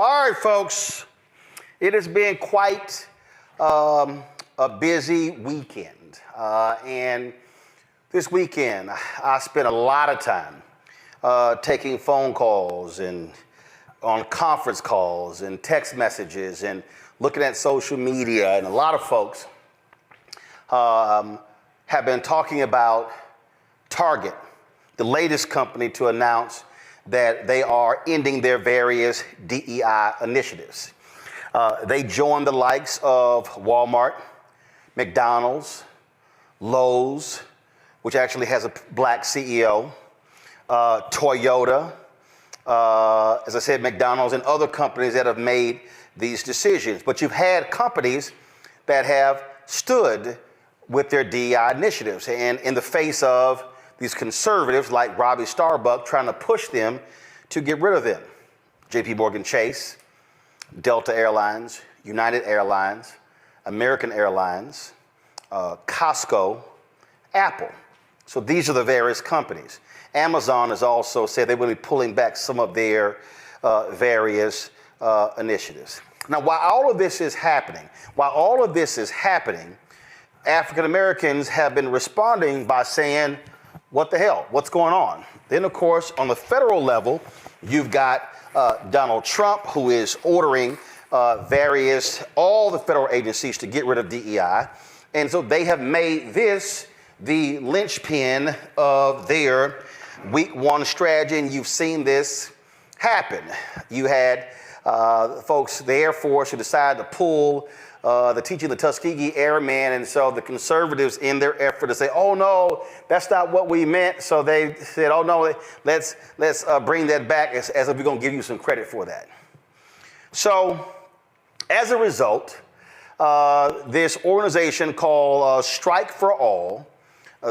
All right, folks. It has been quite a busy weekend. And this weekend, I spent a lot of time taking phone calls and on conference calls and text messages and looking at social media. And a lot of folks have been talking about Target, the latest company to announce that they are ending their various DEI initiatives. They joined the likes of Walmart, McDonald's, Lowe's, which actually has a black CEO, Toyota, as I said, McDonald's, and other companies that have made these decisions. But you've had companies that have stood with their DEI initiatives, and in the face of these conservatives like Robbie Starbuck trying to push them to get rid of them. JP Morgan Chase, Delta Airlines, United Airlines, American Airlines, Costco, Apple. So these are the various companies. Amazon has also said they will be pulling back some of their various initiatives. Now, while all of this is happening, African Americans have been responding by saying, what the hell? What's going on? Then, of course, on the federal level, you've got Donald Trump, who is ordering all the federal agencies to get rid of DEI. And so they have made this the linchpin of their week one strategy. And you've seen this happen. You had folks, the Air Force, who decided to pull the teaching the Tuskegee Airmen, and so the conservatives, in their effort to say, oh no, that's not what we meant, so they said, oh no, let's bring that back as if we're going to give you some credit for that. So as a result, this organization called Strike for All,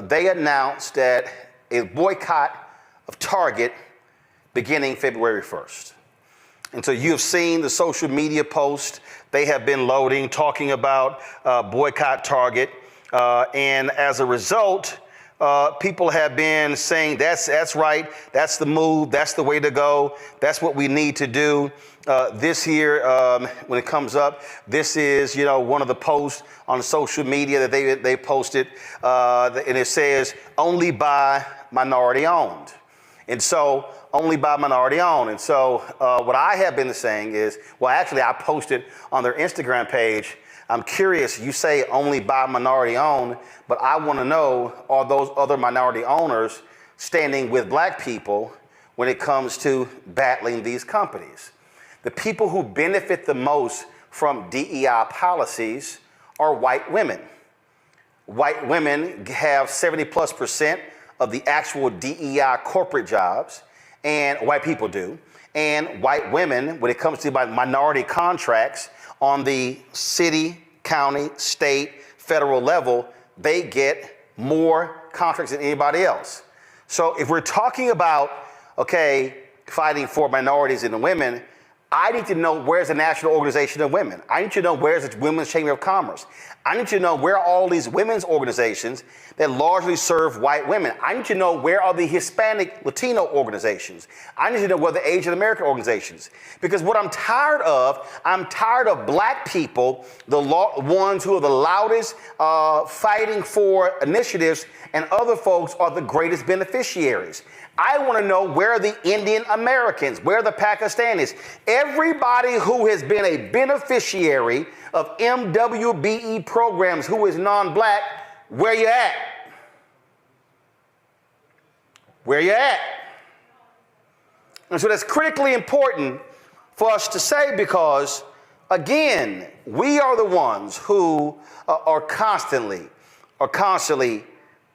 they announced that a boycott of Target beginning February 1st. And so you've seen the social media posts they have been loading, talking about boycott Target. And as a result, people have been saying, that's right, that's the move, that's the way to go, that's what we need to do. This here, when it comes up, this is, one of the posts on social media that they posted, and it says, only by minority owned. And so, only by minority owned. And so what I have been saying is, well, actually, I posted on their Instagram page, I'm curious, you say only by minority owned, but I want to know, are those other minority owners standing with black people when it comes to battling these companies? The people who benefit the most from DEI policies are white women. White women have 70+% of the actual DEI corporate jobs, and white people do. And white women, when it comes to minority contracts on the city, county, state, federal level, they get more contracts than anybody else. So if we're talking about, fighting for minorities and women, I need to know where's the National Organization of Women. I need to know where's the Women's Chamber of Commerce. I need to know where are all these women's organizations that largely serve white women. I need to know where are the Hispanic, Latino organizations. I need to know where the Asian American organizations. Because what I'm tired of black people, the ones who are the loudest fighting for initiatives, and other folks are the greatest beneficiaries. I want to know where are the Indian Americans, where are the Pakistanis, everybody who has been a beneficiary of MWBE programs who is non-black, where you at? Where you at? And so that's critically important for us to say because, again, we are the ones who are constantly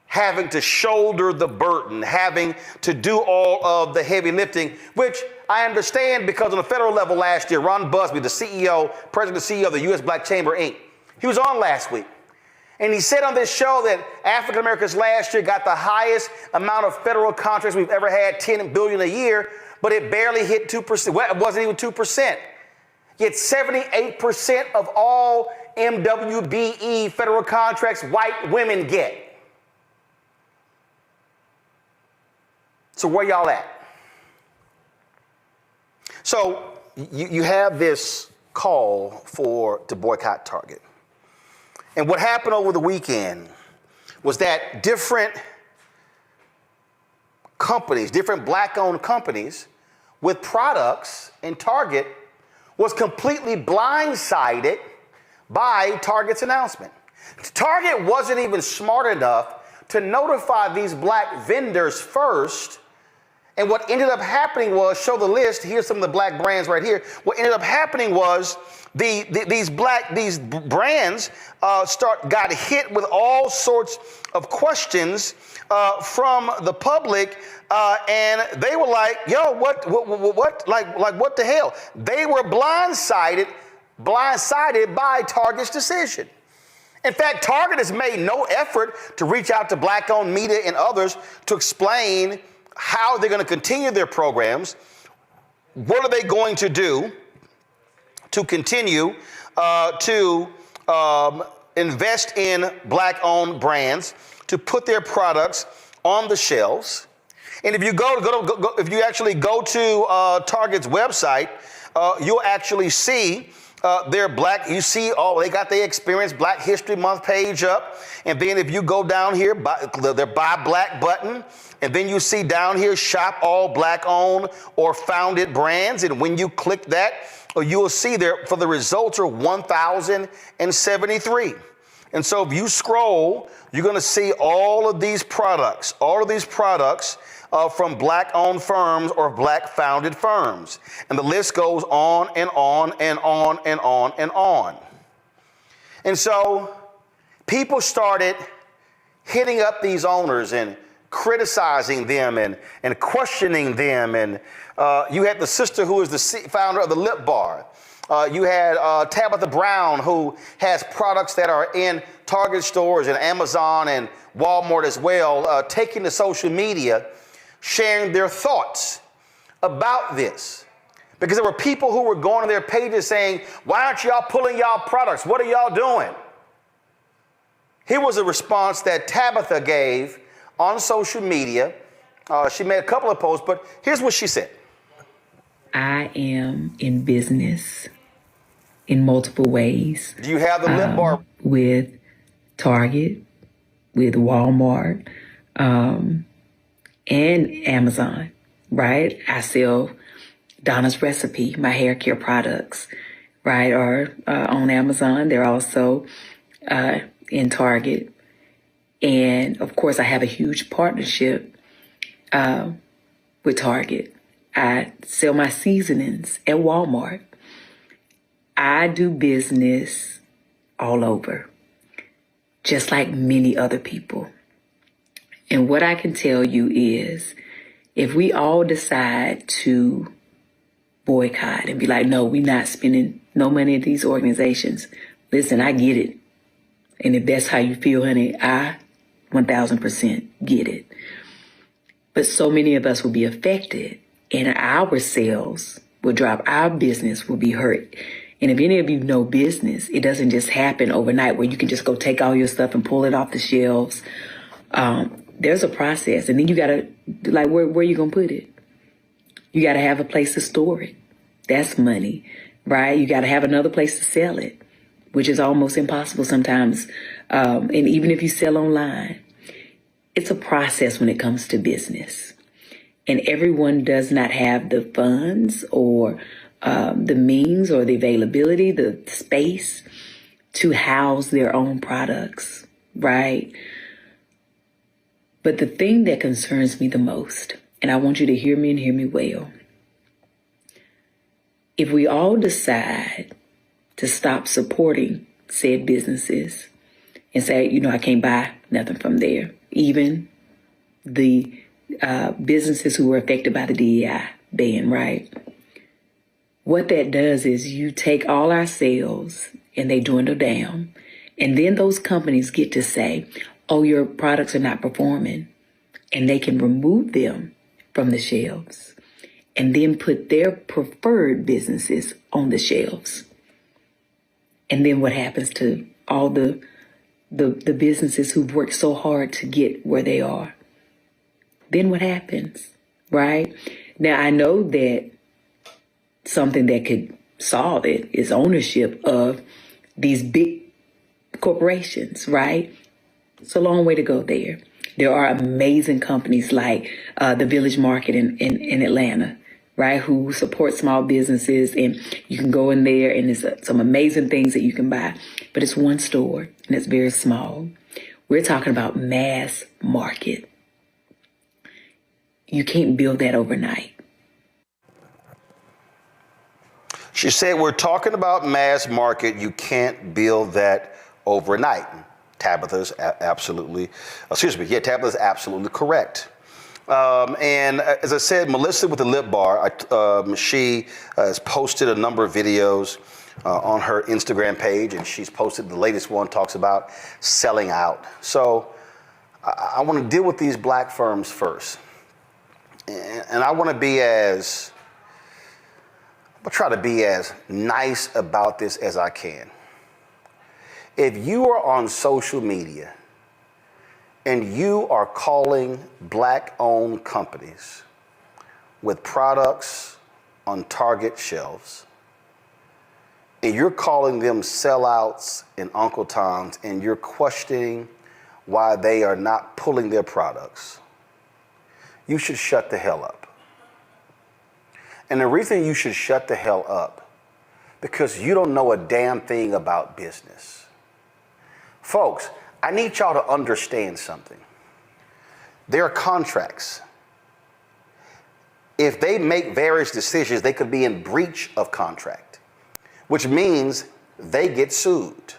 having to shoulder the burden, having to do all of the heavy lifting, which I understand because on the federal level last year, Ron Busby, the president and CEO of the U.S. Black Chamber, Inc., he was on last week. And he said on this show that African Americans last year got the highest amount of federal contracts we've ever had, $10 billion a year, but it barely hit 2%. Well, it wasn't even 2%. Yet 78% of all MWBE federal contracts white women get. So where y'all at? So you have this call to boycott Target. And what happened over the weekend was that different companies, different black-owned companies with products in Target was completely blindsided by Target's announcement. Target wasn't even smart enough to notify these black vendors first. And what ended up happening was, show the list, here's some of the black brands right here. What ended up happening was these brands got hit with all sorts of questions from the public, and they were like, yo, what, what the hell? They were blindsided by Target's decision. In fact, Target has made no effort to reach out to black-owned media and others to explain how they're going to continue their programs. What are they going to do to continue to invest in black-owned brands, to put their products on the shelves? And if you if you actually go to Target's website, you'll actually see their black. You see, they got their Experience Black History Month page up, and then if you go down here, their Buy Black button. And then you see down here, shop all black-owned or founded brands. And when you click that, you will see there for the results are 1,073. And so if you scroll, you're going to see all of these products from black-owned firms or black-founded firms. And the list goes on and on and on and on and on. And so people started hitting up these owners and criticizing them and questioning them. And you had the sister who is the founder of the Lip Bar. You had Tabitha Brown, who has products that are in Target stores and Amazon and Walmart as well, taking to social media, sharing their thoughts about this. Because there were people who were going to their pages saying, why aren't y'all pulling y'all products? What are y'all doing? Here was a response that Tabitha gave on social media. She made a couple of posts, but here's what she said. I am in business in multiple ways. Do you have the Lip Bar? With Target, with Walmart, and Amazon, right? I sell Donna's Recipe, my hair care products, right, are on Amazon. They're also in Target. And of course, I have a huge partnership with Target. I sell my seasonings at Walmart. I do business all over, just like many other people. And what I can tell you is, if we all decide to boycott and be like, no, we're not spending no money at these organizations. Listen, I get it. And if that's how you feel, honey, I 1000% get it. But so many of us will be affected, and our sales will drop. Our business will be hurt. And if any of you know business, it doesn't just happen overnight where you can just go take all your stuff and pull it off the shelves. There's a process. And then you got to, like, where you going to put it? You got to have a place to store it. That's money, right? You got to have another place to sell it, which is almost impossible sometimes. And even if you sell online, it's a process when it comes to business. And everyone does not have the funds or the means or the availability, the space to house their own products, right? But the thing that concerns me the most, and I want you to hear me and hear me well, if we all decide to stop supporting said businesses and say, you know, I can't buy nothing from there, even the businesses who were affected by the DEI ban, right? What that does is you take all our sales and they dwindle down. And then those companies get to say, oh, your products are not performing. And they can remove them from the shelves and then put their preferred businesses on the shelves. And then what happens to all the businesses who've worked so hard to get where they are? Then what happens, right? Now, I know that something that could solve it is ownership of these big corporations, right? It's a long way to go there. There are amazing companies like the Village Market in Atlanta, right, who support small businesses, and you can go in there and there's some amazing things that you can buy. But it's one store and it's very small. We're talking about mass market. You can't build that overnight. She said, we're talking about mass market. You can't build that overnight. Tabitha's absolutely correct. And as I said, Melissa with the Lip Bar, she has posted a number of videos on her Instagram page, and she's posted the latest one, talks about selling out. So I want to deal with these black firms first. And I want to try to be as nice about this as I can. If you are on social media and you are calling black-owned companies with products on Target shelves, and you're calling them sellouts and Uncle Toms, and you're questioning why they are not pulling their products, you should shut the hell up. And the reason you should shut the hell up, because you don't know a damn thing about business. Folks, I need y'all to understand something. There are contracts. If they make various decisions, they could be in breach of contract, which means they get sued.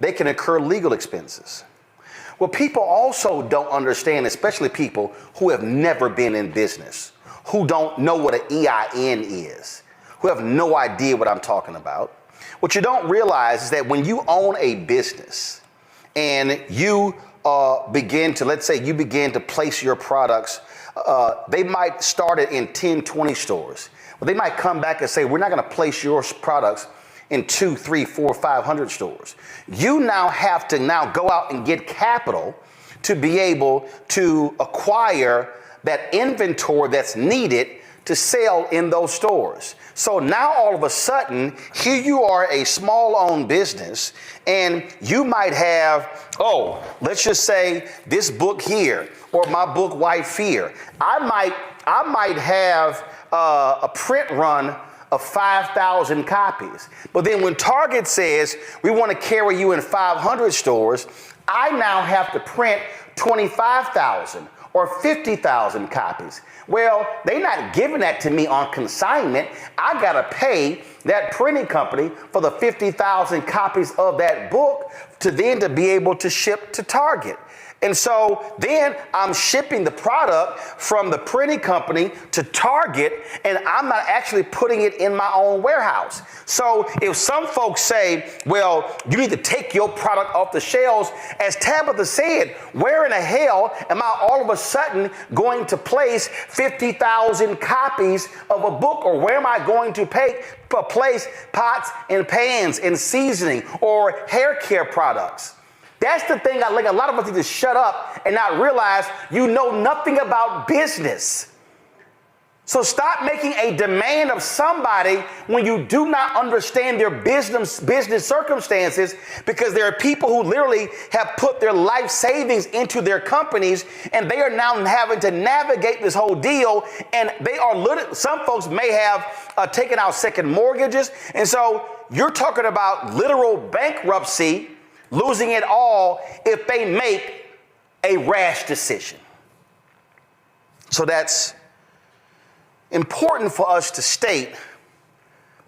They can incur legal expenses. What people also don't understand, especially people who have never been in business, who don't know what an EIN is, who have no idea what I'm talking about. What you don't realize is that when you own a business and you begin to place your products, they might start it in 10, 20 stores. But they might come back and say, we're not going to place your products in 2, 3, 4, 500 stores. You now have to go out and get capital to be able to acquire that inventory that's needed to sell in those stores. So now all of a sudden, here you are, a small owned business, and you might have, let's just say this book here, or my book White Fear. I might have a print run of 5,000 copies. But then when Target says we want to carry you in 500 stores, I now have to print 25,000 or 50,000 copies. Well, they're not giving that to me on consignment. I got to pay that printing company for the 50,000 copies of that book to be able to ship to Target. And so then I'm shipping the product from the printing company to Target, and I'm not actually putting it in my own warehouse. So if some folks say, well, you need to take your product off the shelves, as Tabitha said, where in the hell am I all of a sudden going to place 50,000 copies of a book? Or where am I going to place pots and pans and seasoning or hair care products? That's the thing I think a lot of us need to shut up and not realize you know nothing about business. So stop making a demand of somebody when you do not understand their business circumstances, because there are people who literally have put their life savings into their companies, and they are now having to navigate this whole deal. And some folks may have taken out second mortgages. And so you're talking about literal bankruptcy, losing it all if they make a rash decision. So that's important for us to state,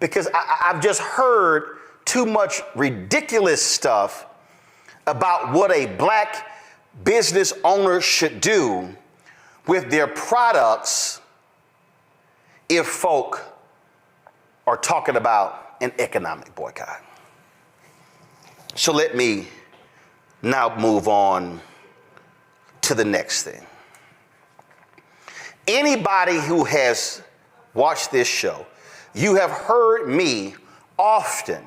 because I've just heard too much ridiculous stuff about what a black business owner should do with their products if folk are talking about an economic boycott. So let me now move on to the next thing. Anybody who has watched this show, you have heard me often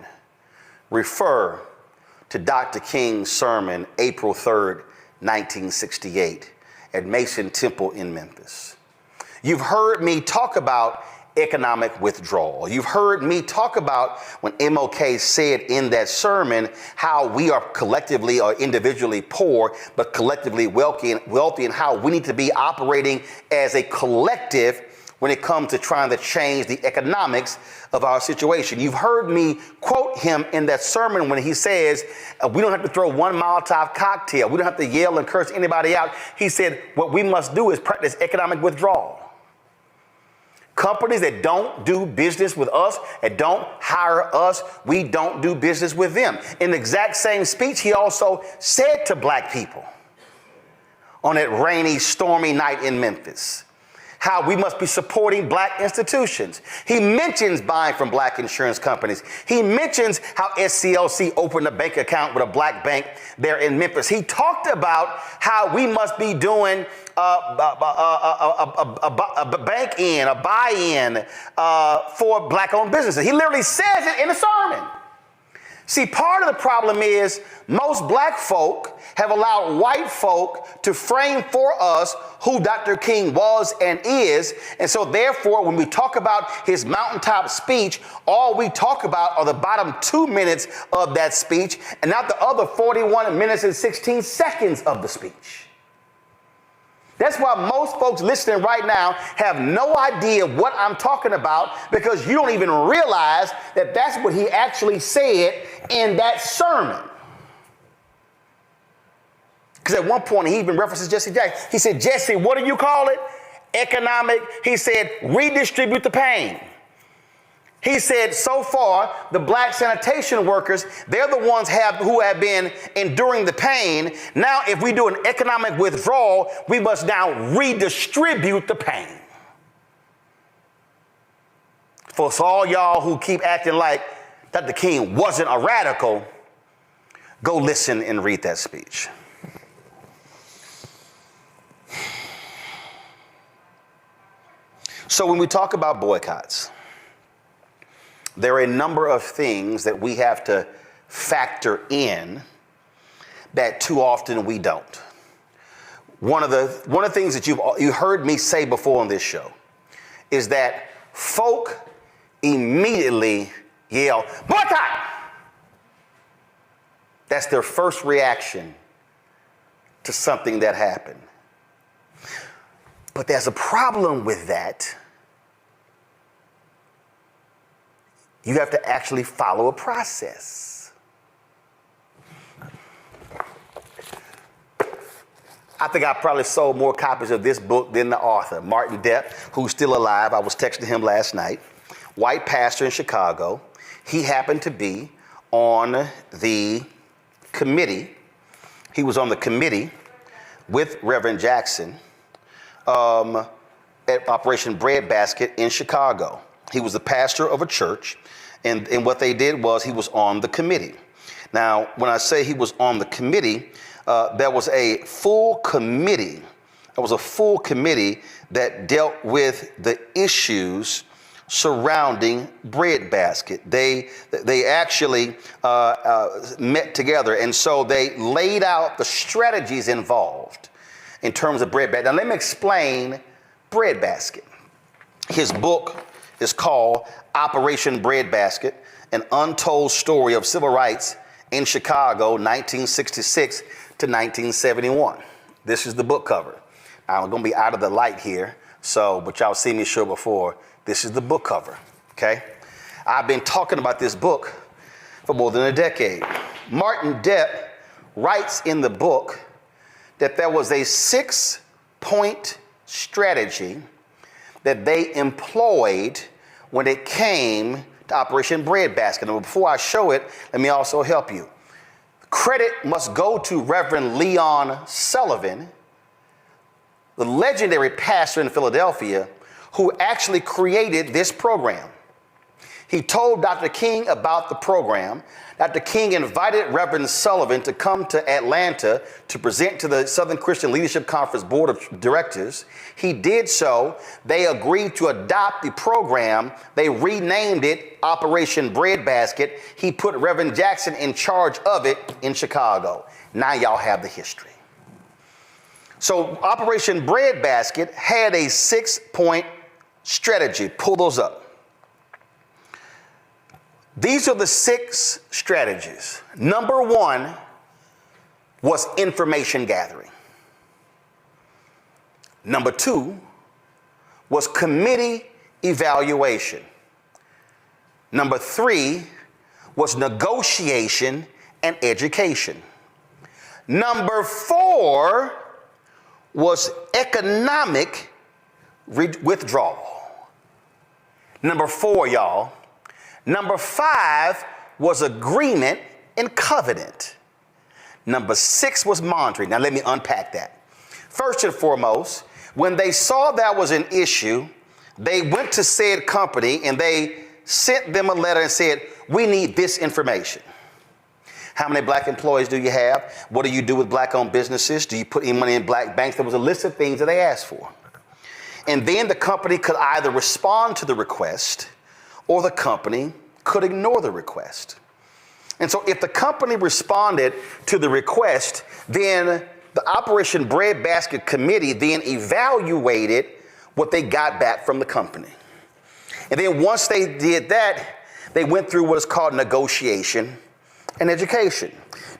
refer to Dr. King's sermon, April 3rd, 1968, at Mason Temple in Memphis. You've heard me talk about economic withdrawal. You've heard me talk about when MLK said in that sermon how we are collectively or individually poor, but collectively wealthy, and how we need to be operating as a collective when it comes to trying to change the economics of our situation. You've heard me quote him in that sermon when he says, we don't have to throw one Molotov cocktail. We don't have to yell and curse anybody out. He said, what we must do is practice economic withdrawal. Companies that don't do business with us, that don't hire us, we don't do business with them. In the exact same speech, he also said to black people on that rainy, stormy night in Memphis, how we must be supporting black institutions. He mentions buying from black insurance companies. He mentions how SCLC opened a bank account with a black bank there in Memphis. He talked about how we must be doing a bank-in, a buy-in for black-owned businesses. He literally says it in a sermon. See, part of the problem is most black folk have allowed white folk to frame for us who Dr. King was and is. And so therefore, when we talk about his mountaintop speech, all we talk about are the bottom 2 minutes of that speech and not the other 41 minutes and 16 seconds of the speech. That's why most folks listening right now have no idea what I'm talking about, because you don't even realize that that's what he actually said in that sermon. Because at one point he even references Jesse Jackson. He said, Jesse, what do you call it? Economic. He said, redistribute the pain. He said, so far, the black sanitation workers, they're the ones who have been enduring the pain. Now, if we do an economic withdrawal, we must now redistribute the pain. For all y'all who keep acting like Dr. King wasn't a radical, go listen and read that speech. So when we talk about boycotts, there are a number of things that we have to factor in that too often we don't. One of the things that you heard me say before on this show is that folk immediately yell, boycott! That's their first reaction to something that happened. But there's a problem with that. You have to actually follow a process. I think I probably sold more copies of this book than the author, Martin Depp, who's still alive. I was texting him last night. White pastor in Chicago. He happened to be on the committee. He was on the committee with Reverend Jackson at Operation Breadbasket in Chicago. He was the pastor of a church. And what they did was he was on the committee. Now, when I say he was on the committee, there was a full committee. There was a full committee that dealt with the issues surrounding Breadbasket. They actually met together, and so they laid out the strategies involved in terms of Breadbasket. Now, let me explain Breadbasket. His book is called Operation Breadbasket, an untold story of civil rights in Chicago, 1966 to 1971. This is the book cover. I'm going to be out of the light here, but y'all seen me show before. This is the book cover, okay? I've been talking about this book for more than a decade. Martin Depp writes in the book that there was a 6-point strategy that they employed when it came to Operation Breadbasket. And before I show it, let me also help you. Credit must go to Reverend Leon Sullivan, the legendary pastor in Philadelphia, who actually created this program. He told Dr. King about the program. Dr. King invited Reverend Sullivan to come to Atlanta to present to the Southern Christian Leadership Conference Board of Directors. He did so. They agreed to adopt the program. They renamed it Operation Breadbasket. He put Reverend Jackson in charge of it in Chicago. Now y'all have the history. So Operation Breadbasket had a 6-point strategy. Pull those up. These are the 6 strategies. Number 1 was information gathering. Number 2 was committee evaluation. Number 3 was negotiation and education. Number 4 was economic withdrawal. Number 4, y'all. Number 5 was agreement and covenant. Number 6 was monitoring. Now let me unpack that. First and foremost, when they saw that was an issue, they went to said company and they sent them a letter and said, we need this information. How many black employees do you have? What do you do with black-owned businesses? Do you put any money in black banks? There was a list of things that they asked for. And then the company could either respond to the request or the company could ignore the request. And so if the company responded to the request, then the Operation Breadbasket Committee then evaluated what they got back from the company. And then once they did that, they went through what is called negotiation and education.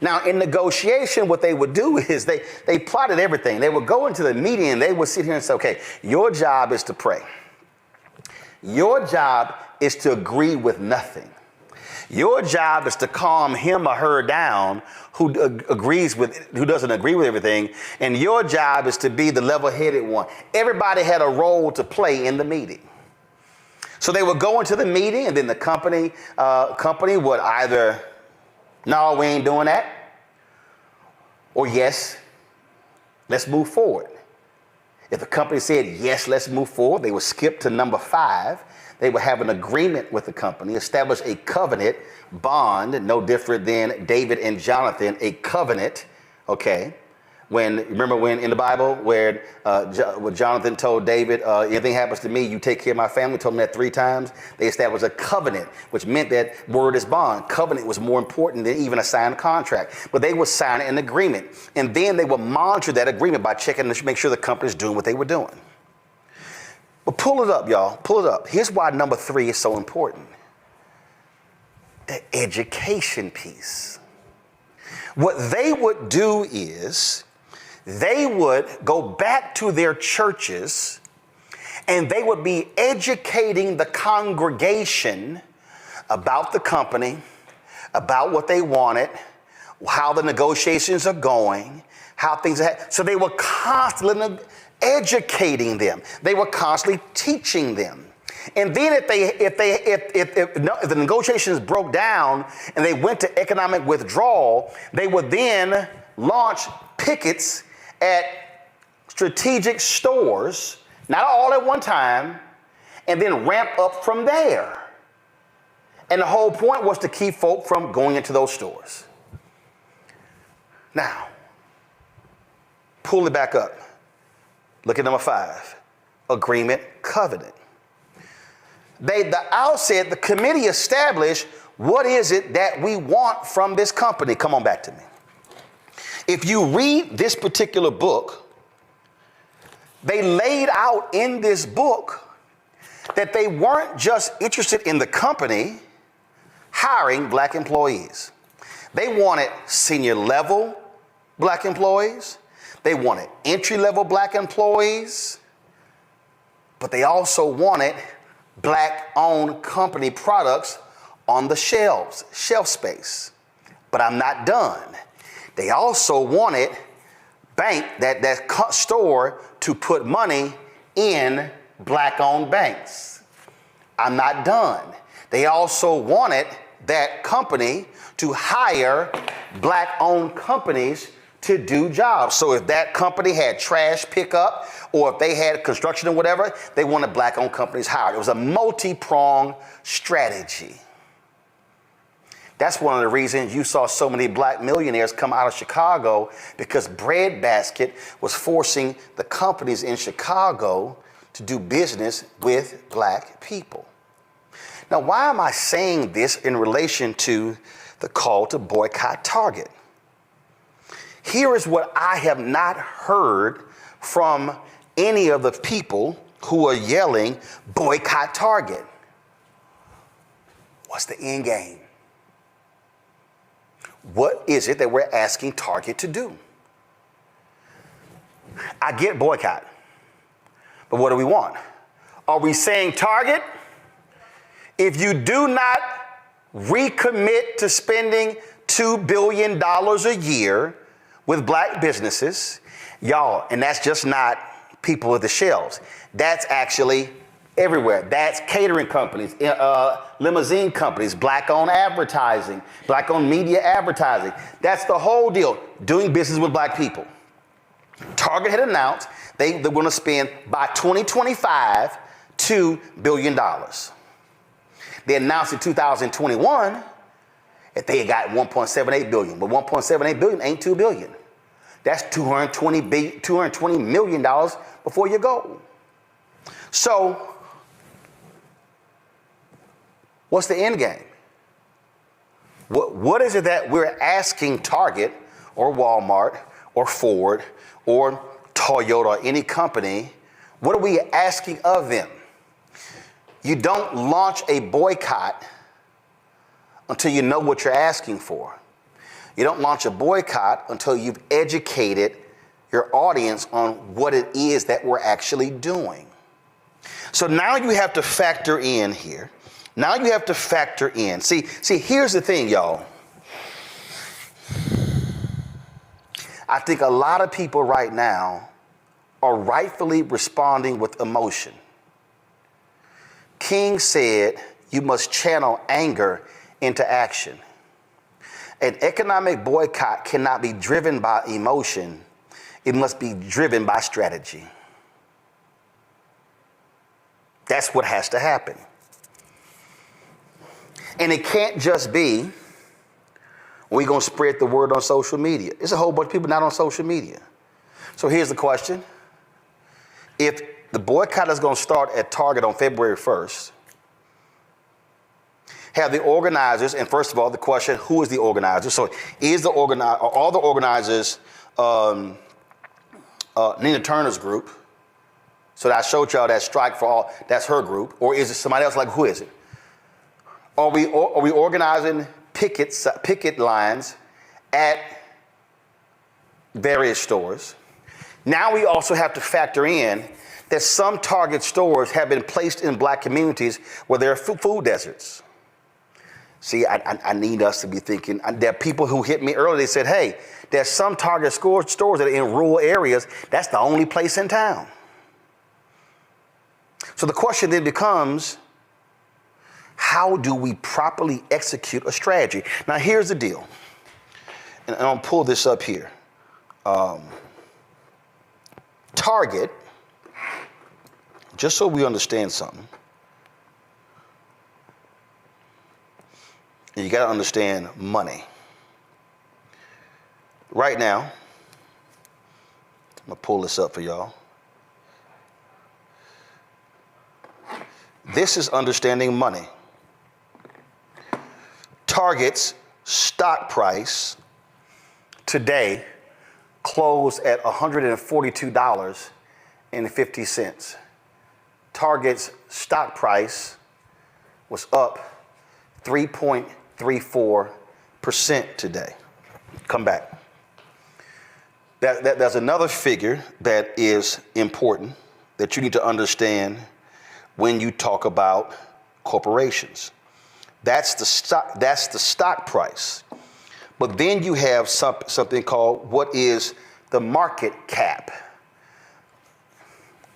Now, in negotiation, what they would do is they plotted everything. They would go into the meeting and they would sit here and say, okay, your job is to pray. Your job is to agree with nothing. Your job is to calm him or her down who doesn't agree with everything. And your job is to be the level-headed one. Everybody had a role to play in the meeting. So they would go into the meeting and then the company would either, no, we ain't doing that, or yes, let's move forward. If the company said, yes, let's move forward, they would skip to number 5. They would have an agreement with the company, establish a covenant bond, no different than David and Jonathan, a covenant, okay? Remember when in the Bible where Jonathan told David, anything happens to me, you take care of my family, told him that 3 times. They established a covenant, which meant that word is bond. Covenant was more important than even a signed contract. But they would sign an agreement. And then they would monitor that agreement by checking to make sure the company's doing what they were doing. But pull it up, y'all. Pull it up. Here's why number 3 is so important. The education piece. What they would do is they would go back to their churches and they would be educating the congregation about the company, about what they wanted, how the negotiations are going, how things are. So they were constantly educating them. They were constantly teaching them. And then if the negotiations broke down and they went to economic withdrawal, they would then launch pickets at strategic stores, not all at one time, and then ramp up from there. And the whole point was to keep folk from going into those stores. Now, pull it back up. Look at number 5, agreement, covenant. The outset, the committee established what is it that we want from this company. Come on back to me. If you read this particular book, they laid out in this book that they weren't just interested in the company hiring black employees. They wanted senior level black employees. They wanted entry-level black employees, but they also wanted black-owned company products on the shelves, shelf space. But I'm not done. They also wanted that store to put money in black-owned banks. I'm not done. They also wanted that company to hire black-owned companies to do jobs. So if that company had trash pickup or if they had construction or whatever, they wanted black-owned companies hired. It was a multi-pronged strategy. That's one of the reasons you saw so many black millionaires come out of Chicago, because Breadbasket was forcing the companies in Chicago to do business with black people. Now, why am I saying this in relation to the call to boycott Target? Here is what I have not heard from any of the people who are yelling, boycott Target. What's the end game? What is it that we're asking Target to do? I get boycott, but what do we want? Are we saying, Target, if you do not recommit to spending $2 billion a year with black businesses, y'all, and that's just not people at the shelves. That's actually everywhere. That's catering companies, limousine companies, black-owned advertising, black-owned media advertising. That's the whole deal, doing business with black people. Target had announced they're going to spend by 2025 $2 billion. They announced in 2021 that they got $1.78 billion, but $1.78 billion ain't $2 billion. That's $220 million before you go. So, what's the end game? What is it that we're asking Target or Walmart or Ford or Toyota or any company? What are we asking of them? You don't launch a boycott until you know what you're asking for. You don't launch a boycott until you've educated your audience on what it is that we're actually doing. So now you have to factor in here. Now you have to factor in. See, here's the thing, y'all. I think a lot of people right now are rightfully responding with emotion. King said, you must channel anger into action. An economic boycott cannot be driven by emotion. It must be driven by strategy. That's what has to happen. And it can't just be, we're going to spread the word on social media. There's a whole bunch of people not on social media. So here's the question. If the boycott is going to start at Target on February 1st, have the organizers, and first of all, the question, who is the organizer? So is the organizer, are all the organizers Nina Turner's group? So that I showed y'all that strike for all, that's her group. Or is it somebody else? Like, who is it? Are we organizing picket lines at various stores? Now we also have to factor in that some Target stores have been placed in black communities where there are food deserts. See, I need us to be thinking. There are people who hit me earlier. They said, hey, there's some Target stores that are in rural areas. That's the only place in town. So the question then becomes, how do we properly execute a strategy? Now, here's the deal. And I'll pull this up here. Target, just so we understand something, you got to understand money. Right now, I'm going to pull this up for y'all. This is understanding money. Target's stock price today closed at $142.50. Target's stock price was up 3.34% today. Come back. There's another figure that is important that you need to understand when you talk about corporations. That's the stock price. But then you have something called what is the market cap.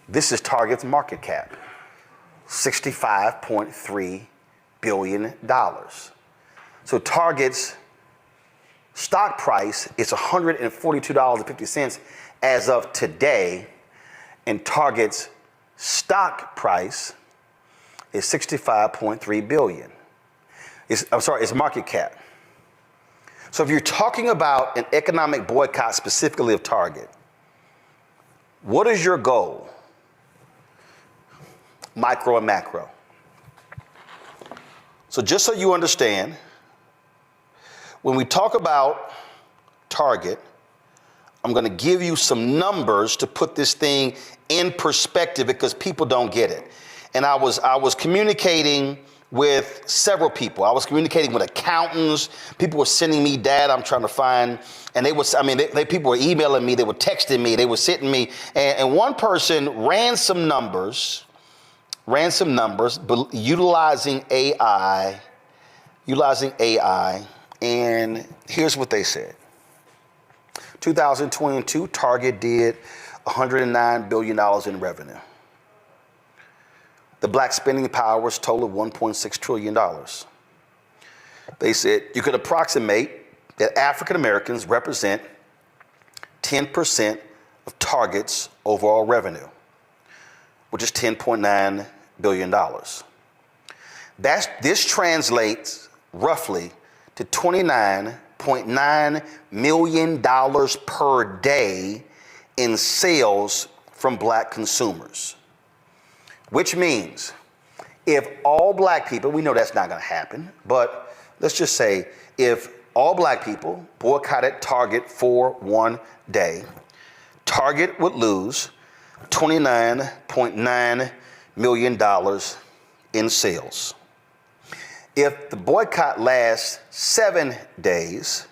This is Target's market cap, $65.3 billion. So Target's stock price is $142.50 as of today, and Target's stock price is $65.3 billion. It's market cap. So if you're talking about an economic boycott specifically of Target, what is your goal? Micro and macro. So just so you understand, when we talk about Target, I'm going to give you some numbers to put this thing in perspective because people don't get it. And I was communicating with several people. I was communicating with accountants. People were sending me data I'm trying to find. And people were emailing me. They were texting me. They were sending me. And one person ran some numbers utilizing AI. And here's what they said. 2022, Target did $109 billion in revenue. The black spending power was total of $1.6 trillion. They said you could approximate that African Americans represent 10% of Target's overall revenue, which is $10.9 billion. This translates roughly to $29.9 million per day in sales from black consumers. Which means if all black people, we know that's not going to happen, but let's just say if all black people boycotted Target for one day, Target would lose $29.9 million in sales. If the boycott lasts 7 days,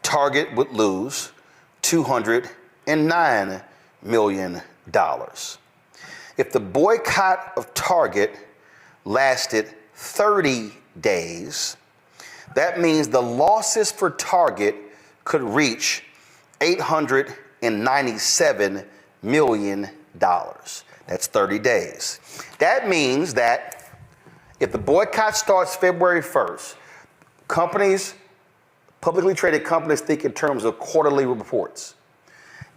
Target would lose $209 million. If the boycott of Target lasted 30 days, that means the losses for Target could reach $897 million. That's 30 days. That means that if the boycott starts February 1st, companies, publicly traded companies think in terms of quarterly reports.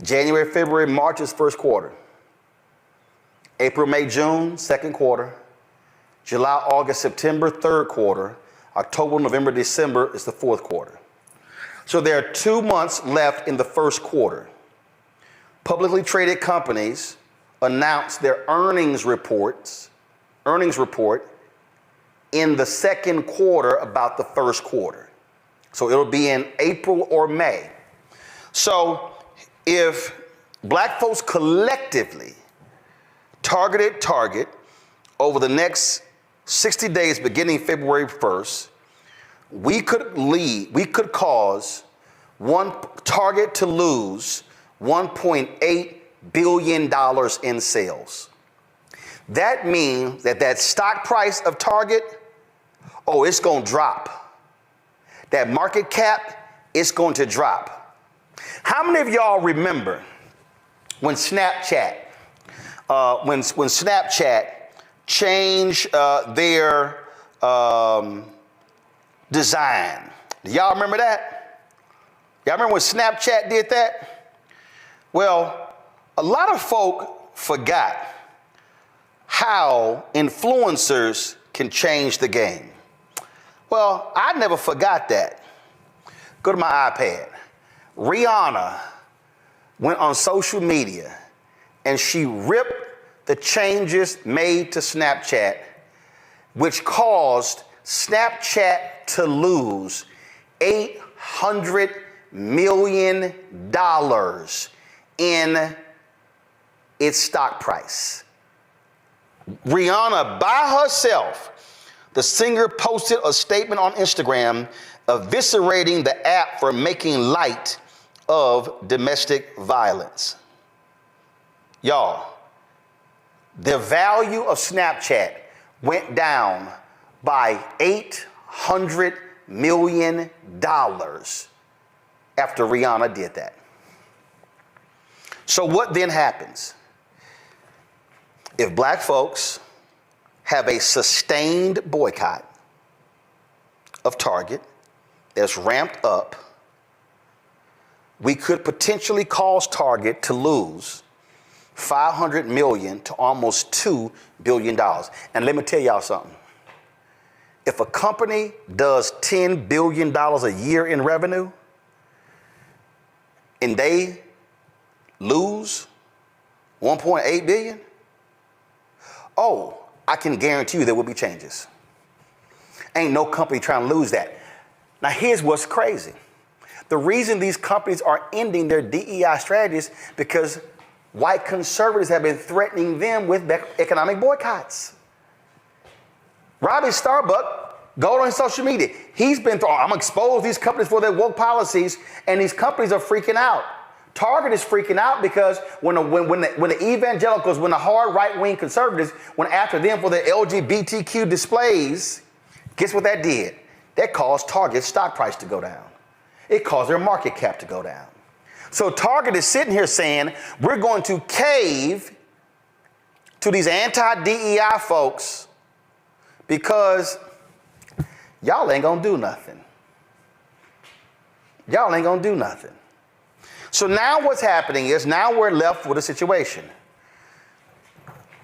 January, February, March is first quarter. April, May, June, second quarter. July, August, September, third quarter. October, November, December is the fourth quarter. So there are 2 months left in the first quarter. Publicly traded companies announce their earnings report in the second quarter about the first quarter. So it'll be in April or May. So if black folks collectively targeted Target over the next 60 days beginning February 1st, we could cause Target to lose $1.8 billion in sales. That means that stock price of Target, it's going to drop. That market cap, it's going to drop. How many of y'all remember when Snapchat changed their design? Do y'all remember that? Y'all remember when Snapchat did that? Well, a lot of folk forgot how influencers can change the game. Well, I never forgot that. Go to my iPad. Rihanna went on social media and she ripped the changes made to Snapchat, which caused Snapchat to lose $800 million in its stock price. Rihanna, by herself, the singer posted a statement on Instagram eviscerating the app for making light of domestic violence. Y'all, the value of Snapchat went down by $800 million after Rihanna did that. So what then happens? If black folks have a sustained boycott of Target that's ramped up, we could potentially cause Target to lose $500 million to almost $2 billion. And let me tell y'all something. If a company does $10 billion a year in revenue and they lose $1.8 billion, I can guarantee you there will be changes. Ain't no company trying to lose that. Now here's what's crazy. the reason these companies are ending their DEI strategies because white conservatives have been threatening them with economic boycotts. Robbie Starbuck, go on his social media. He's been I'm going to expose these companies for their woke policies, and these companies are freaking out. Target is freaking out because when the evangelicals, when the hard right-wing conservatives went after them for their LGBTQ displays, guess what that did? That caused Target's stock price to go down. It caused their market cap to go down. So Target is sitting here saying, we're going to cave to these anti-DEI folks because y'all ain't going to do nothing. Y'all ain't going to do nothing. So now what's happening is now we're left with a situation.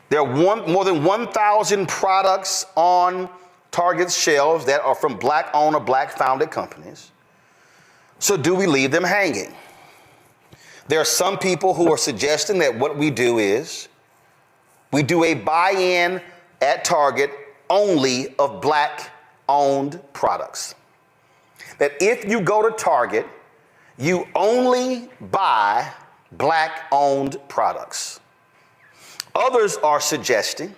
There are more than 1,000 products on Target's shelves that are from black-owned or black-founded companies. So do we leave them hanging? There are some people who are suggesting that what we do is we do a buy-in at Target only of black-owned products. That if you go to Target, you only buy black-owned products. Others are suggesting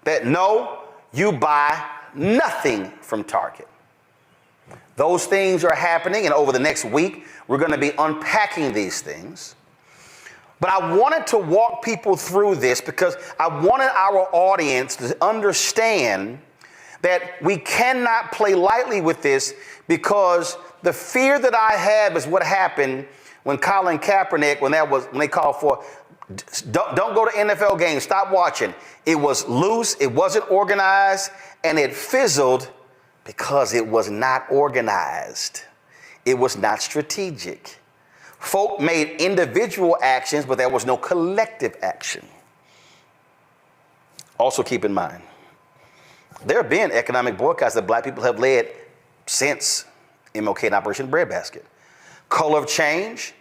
that no, you buy nothing from Target. Those things are happening, and over the next week, we're going to be unpacking these things. But I wanted to walk people through this because I wanted our audience to understand that we cannot play lightly with this, because the fear that I have is what happened when Colin Kaepernick, when they called for, don't go to NFL games, stop watching. It was loose, it wasn't organized, and it fizzled because it was not organized. It was not strategic. Folk made individual actions, but there was no collective action. Also keep in mind, there have been economic boycotts that black people have led since MLK and Operation Breadbasket. Color of Change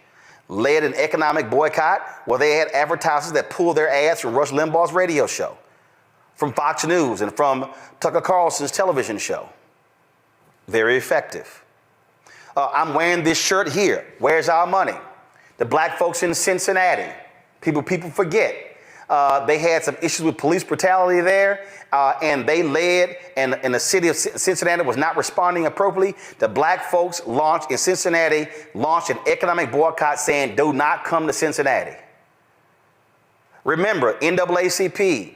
led an economic boycott where they had advertisers that pulled their ads from Rush Limbaugh's radio show, from Fox News, and from Tucker Carlson's television show. Very effective. I'm wearing this shirt here. Where's our money? The black folks in Cincinnati. People forget. They had some issues with police brutality there, and they led, and the city of Cincinnati was not responding appropriately. The black folks in Cincinnati launched an economic boycott saying, do not come to Cincinnati. Remember, NAACP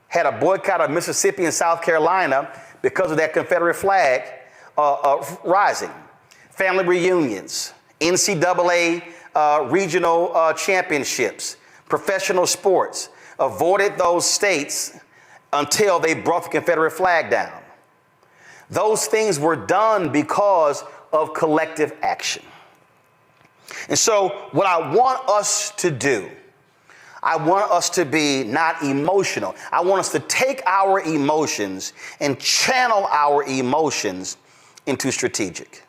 had a boycott of Mississippi and South Carolina because of that Confederate flag rising. Family reunions, NCAA regional championships, professional sports avoided those states until they brought the Confederate flag down. Those things were done because of collective action. And so what I want us to do, I want us to be not emotional. I want us to take our emotions and channel our emotions into strategic.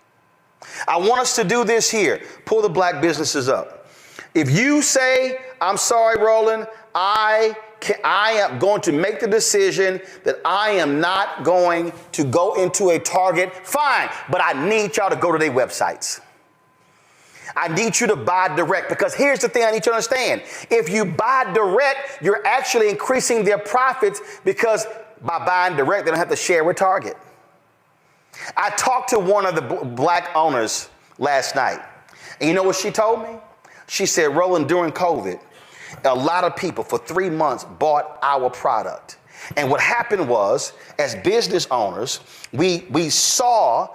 I want us to do this here. Pull the black businesses up. If you say, I'm sorry, Roland, I am going to make the decision that I am not going to go into a Target, fine, but I need y'all to go to their websites. I need you to buy direct, because here's the thing I need you to understand. If you buy direct, you're actually increasing their profits, because by buying direct, they don't have to share with Target. I talked to one of the black owners last night, and you know what she told me? She said, Roland, during COVID, a lot of people for 3 months bought our product. And what happened was, as business owners, we saw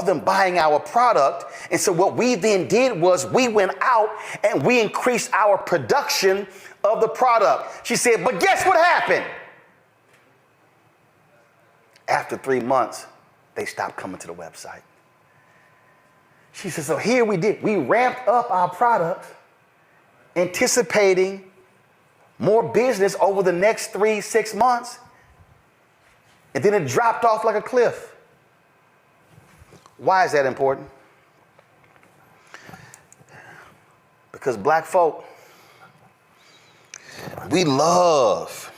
them buying our product. And so what we then did was we went out and we increased our production of the product. She said, but guess what happened? After 3 months, they stopped coming to the website. She said, so here we did. We ramped up our product, anticipating more business over the next 3-6 months. And then it dropped off like a cliff. Why is that important? Because black folk, we love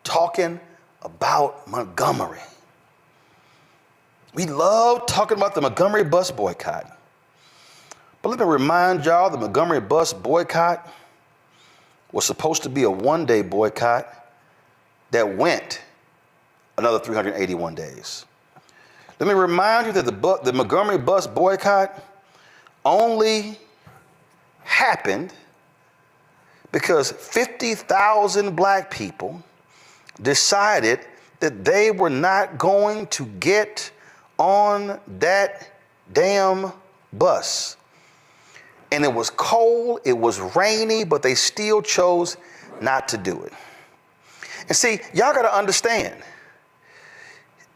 talking about Montgomery. We love talking about the Montgomery bus boycott. But let me remind y'all, the Montgomery bus boycott was supposed to be a one-day boycott that went another 381 days. Let me remind you that the Montgomery bus boycott only happened because 50,000 black people decided that they were not going to get on that damn bus. And it was cold, it was rainy, but they still chose not to do it. And see, y'all gotta understand,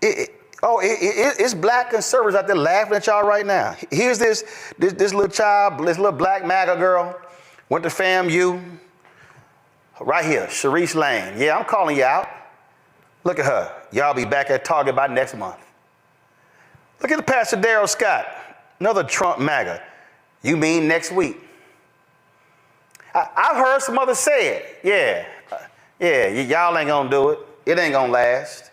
it's black conservatives out there laughing at y'all right now. Here's this little child, this little black MAGA girl, went to FAMU, right here, Sharice Lane. Yeah, I'm calling you out. Look at her. Y'all be back at Target by next month. Look at the Pastor Darrell Scott, another Trump MAGA. You mean next week? I've heard some others say it. Y'all ain't gonna do it. It ain't gonna last.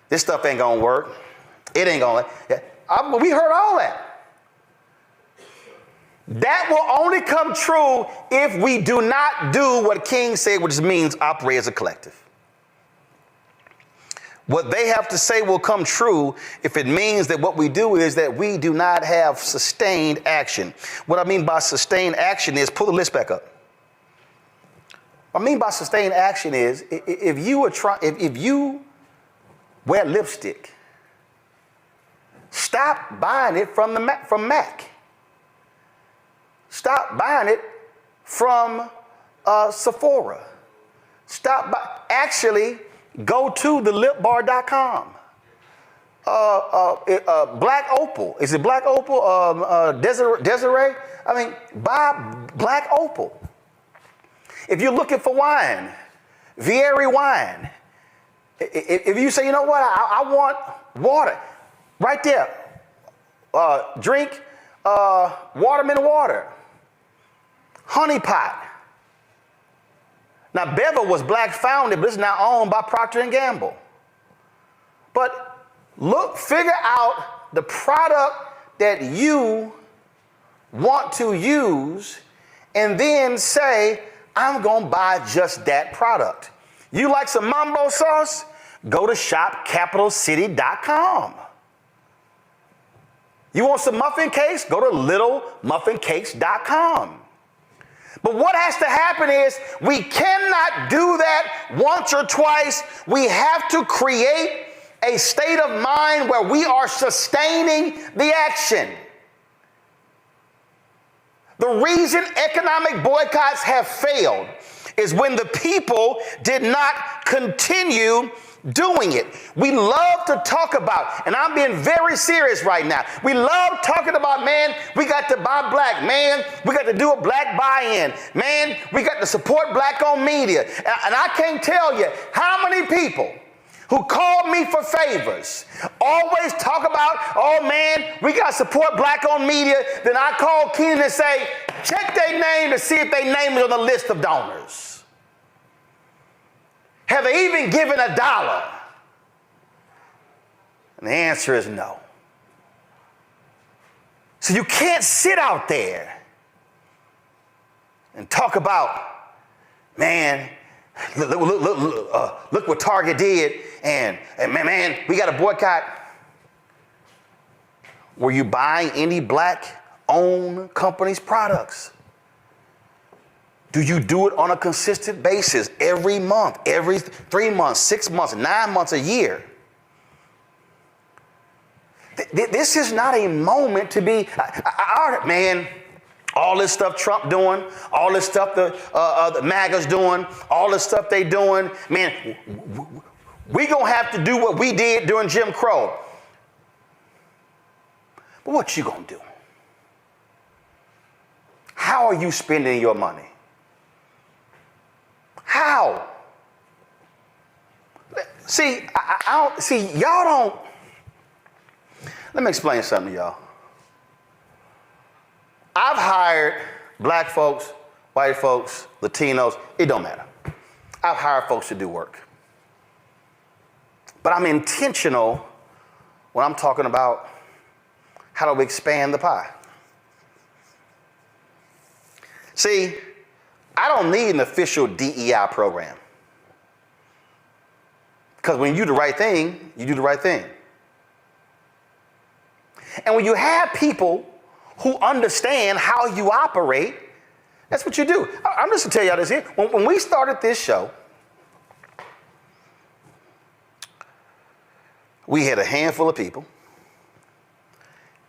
This stuff ain't gonna work. It ain't gonna last. We heard all that. That will only come true if we do not do what King said, which means operate as a collective. What they have to say will come true if it means that what we do is that we do not have sustained action. What I mean by sustained action is, pull the list back up. What I mean by sustained action is if you wear lipstick, stop buying it from MAC. Stop buying it from Sephora. Actually, go to thelipbar.com. Black Opal. Is it Black Opal? Desiree? I mean, buy Black Opal. If you're looking for wine, Vieri wine. If you say, you know what, I want water, right there. Drink Waterman water. Honey Pot. Now, Bevel was black founded, but it's now owned by Procter & Gamble. But figure out the product that you want to use and then say, I'm going to buy just that product. You like some mambo sauce? Go to shopcapitalcity.com. You want some muffin cakes? Go to littlemuffincakes.com. But what has to happen is we cannot do that once or twice. We have to create a state of mind where we are sustaining the action. The reason economic boycotts have failed is when the people did not continue doing it. We love to talk about, and I'm being very serious right now, we love talking about, man, we got to buy black, man, we got to do a black buy-in, man, we got to support black-owned media. And I can't tell you how many people who called me for favors always talk about, oh man, we got to support black-owned media. Then I call Keenan and say, check their name to see if they name it on the list of donors. Have they even given $1? And the answer is no. So you can't sit out there and talk about, man, look what Target did, and man, we got to boycott. Were you buying any black-owned companies' products? Do you do it on a consistent basis every month, every 3 months, 6 months, 9 months, a year? This is not a moment to be, man, all this stuff Trump doing, all this stuff the MAGA's doing, all this stuff they doing, man, we gonna have to do what we did during Jim Crow. But what you gonna do? How are you spending your money? How? See, y'all don't. Let me explain something to y'all. I've hired black folks, white folks, Latinos, it don't matter. I've hired folks to do work. But I'm intentional when I'm talking about how do we expand the pie. See, I don't need an official DEI program. Because when you do the right thing, you do the right thing. And when you have people who understand how you operate, that's what you do. I'm just going to tell y'all this here. When we started this show, we had a handful of people.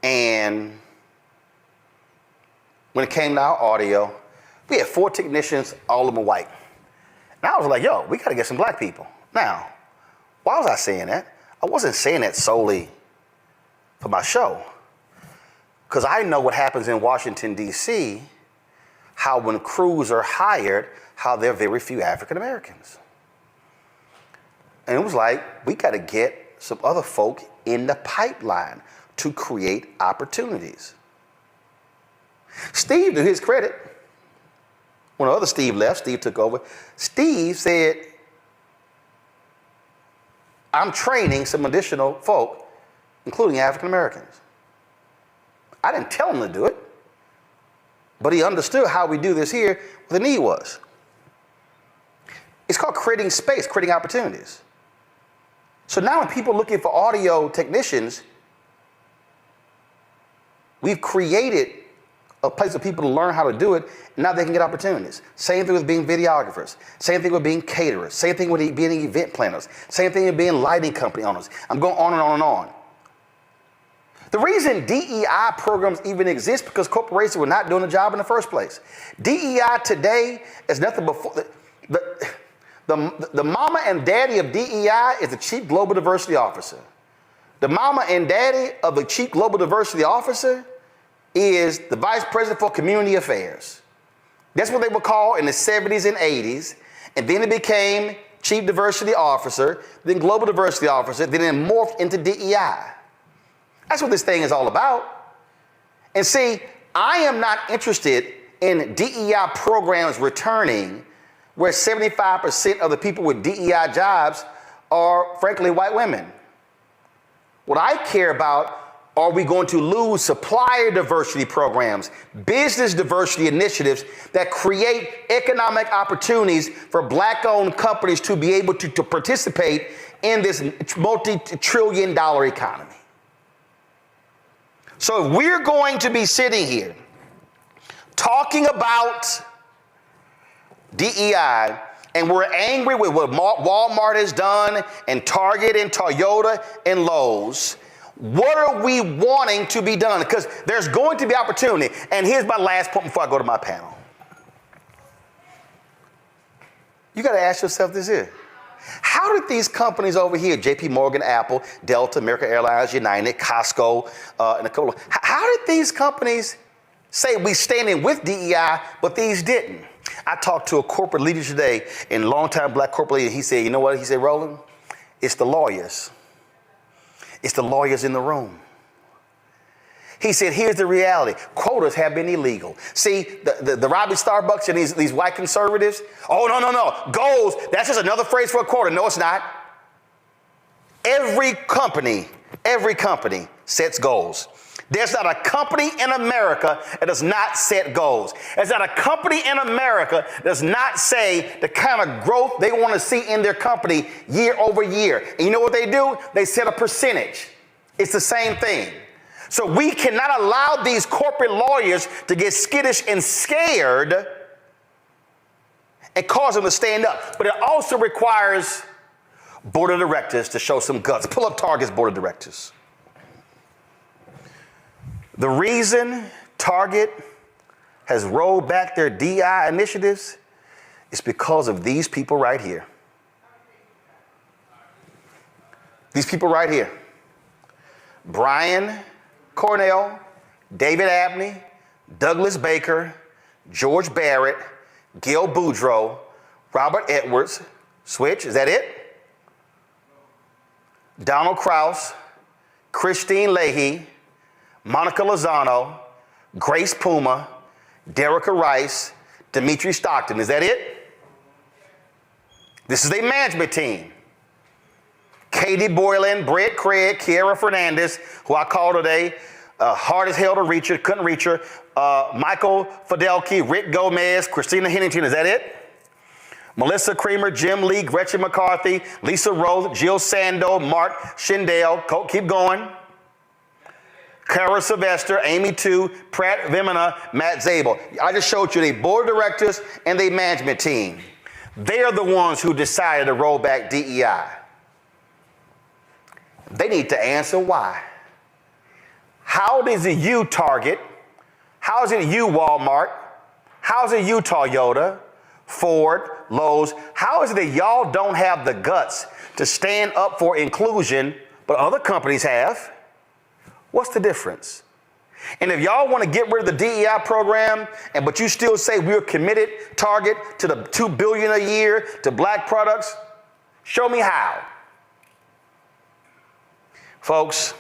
And when it came to our audio, we had 4 technicians, all of them white. And I was like, yo, we got to get some black people. Now, why was I saying that? I wasn't saying that solely for my show. Because I know what happens in Washington, D.C., how when crews are hired, how there are very few African Americans. And it was like, we got to get some other folk in the pipeline to create opportunities. Steve, to his credit, when the other Steve left, Steve took over, Steve said, I'm training some additional folk, including African Americans. I didn't tell him to do it, but he understood how we do this here, what the need was. It's called creating space, creating opportunities. So now when people are looking for audio technicians, we've created a place for people to learn how to do it, and now they can get opportunities. Same thing with being videographers. Same thing with being caterers. Same thing with being event planners. Same thing with being lighting company owners. I'm going on and on and on. The reason DEI programs even exist because corporations were not doing the job in the first place. DEI today is nothing before the mama and daddy of DEI is the Chief Global Diversity Officer. The mama and daddy of the Chief Global Diversity Officer is the Vice President for Community Affairs. That's what they were called in the 70s and 80s. And then it became Chief Diversity Officer, then Global Diversity Officer, then it morphed into DEI. That's what this thing is all about. And see, I am not interested in DEI programs returning where 75% of the people with DEI jobs are, frankly, white women. What I care about, are we going to lose supplier diversity programs, business diversity initiatives that create economic opportunities for black-owned companies to be able to participate in this multi-trillion-dollar economy? So if we're going to be sitting here talking about DEI and we're angry with what Walmart has done and Target and Toyota and Lowe's, what are we wanting to be done? Because there's going to be opportunity. And here's my last point before I go to my panel. You got to ask yourself this here. How did these companies over here, JP Morgan, Apple, Delta, American Airlines, United, Costco, and a couple of, how did these companies say we standing with DEI, but these didn't? I talked to a corporate leader today, and longtime black corporate leader. He said, you know what? He said, Roland, it's the lawyers. It's the lawyers in the room. He said, here's the reality. Quotas have been illegal. See, the Robbie Starbucks and these white conservatives, oh, no. Goals, that's just another phrase for a quota. No, it's not. Every company sets goals. There's not a company in America that does not set goals. There's not a company in America that does not say the kind of growth they want to see in their company year over year. And you know what they do? They set a percentage. It's the same thing. So we cannot allow these corporate lawyers to get skittish and scared and cause them to stand up. But it also requires board of directors to show some guts. Pull up Target's board of directors. The reason Target has rolled back their DI initiatives is because of these people right here. These people right here. Brian Cornell, David Abney, Douglas Baker, George Barrett, Gil Boudreaux, Robert Edwards, Switch, is that it? Donald Krause, Christine Leahy, Monica Lozano, Grace Puma, Derica Rice, Dimitri Stockton. Is that it? This is a management team. Katie Boylan, Brett Craig, Kiera Fernandez, who I called today, hard as hell to reach her, couldn't reach her. Michael Fidelki, Rick Gomez, Christina Hennington, is that it? Melissa Creamer, Jim Lee, Gretchen McCarthy, Lisa Rose, Jill Sando, Mark Schindel, keep going. Kara Sylvester, Amy Tu, Pratt Vimena, Matt Zabel. I just showed you the board of directors and the management team. They are the ones who decided to roll back DEI. They need to answer why. How is it you, Target? How is it you, Walmart? How is it you, Toyota, Ford, Lowe's? How is it that y'all don't have the guts to stand up for inclusion, but other companies have? What's the difference? And if y'all want to get rid of the DEI program, but you still say we're committed, Target, to the $2 billion a year to black products, show me how. Folks,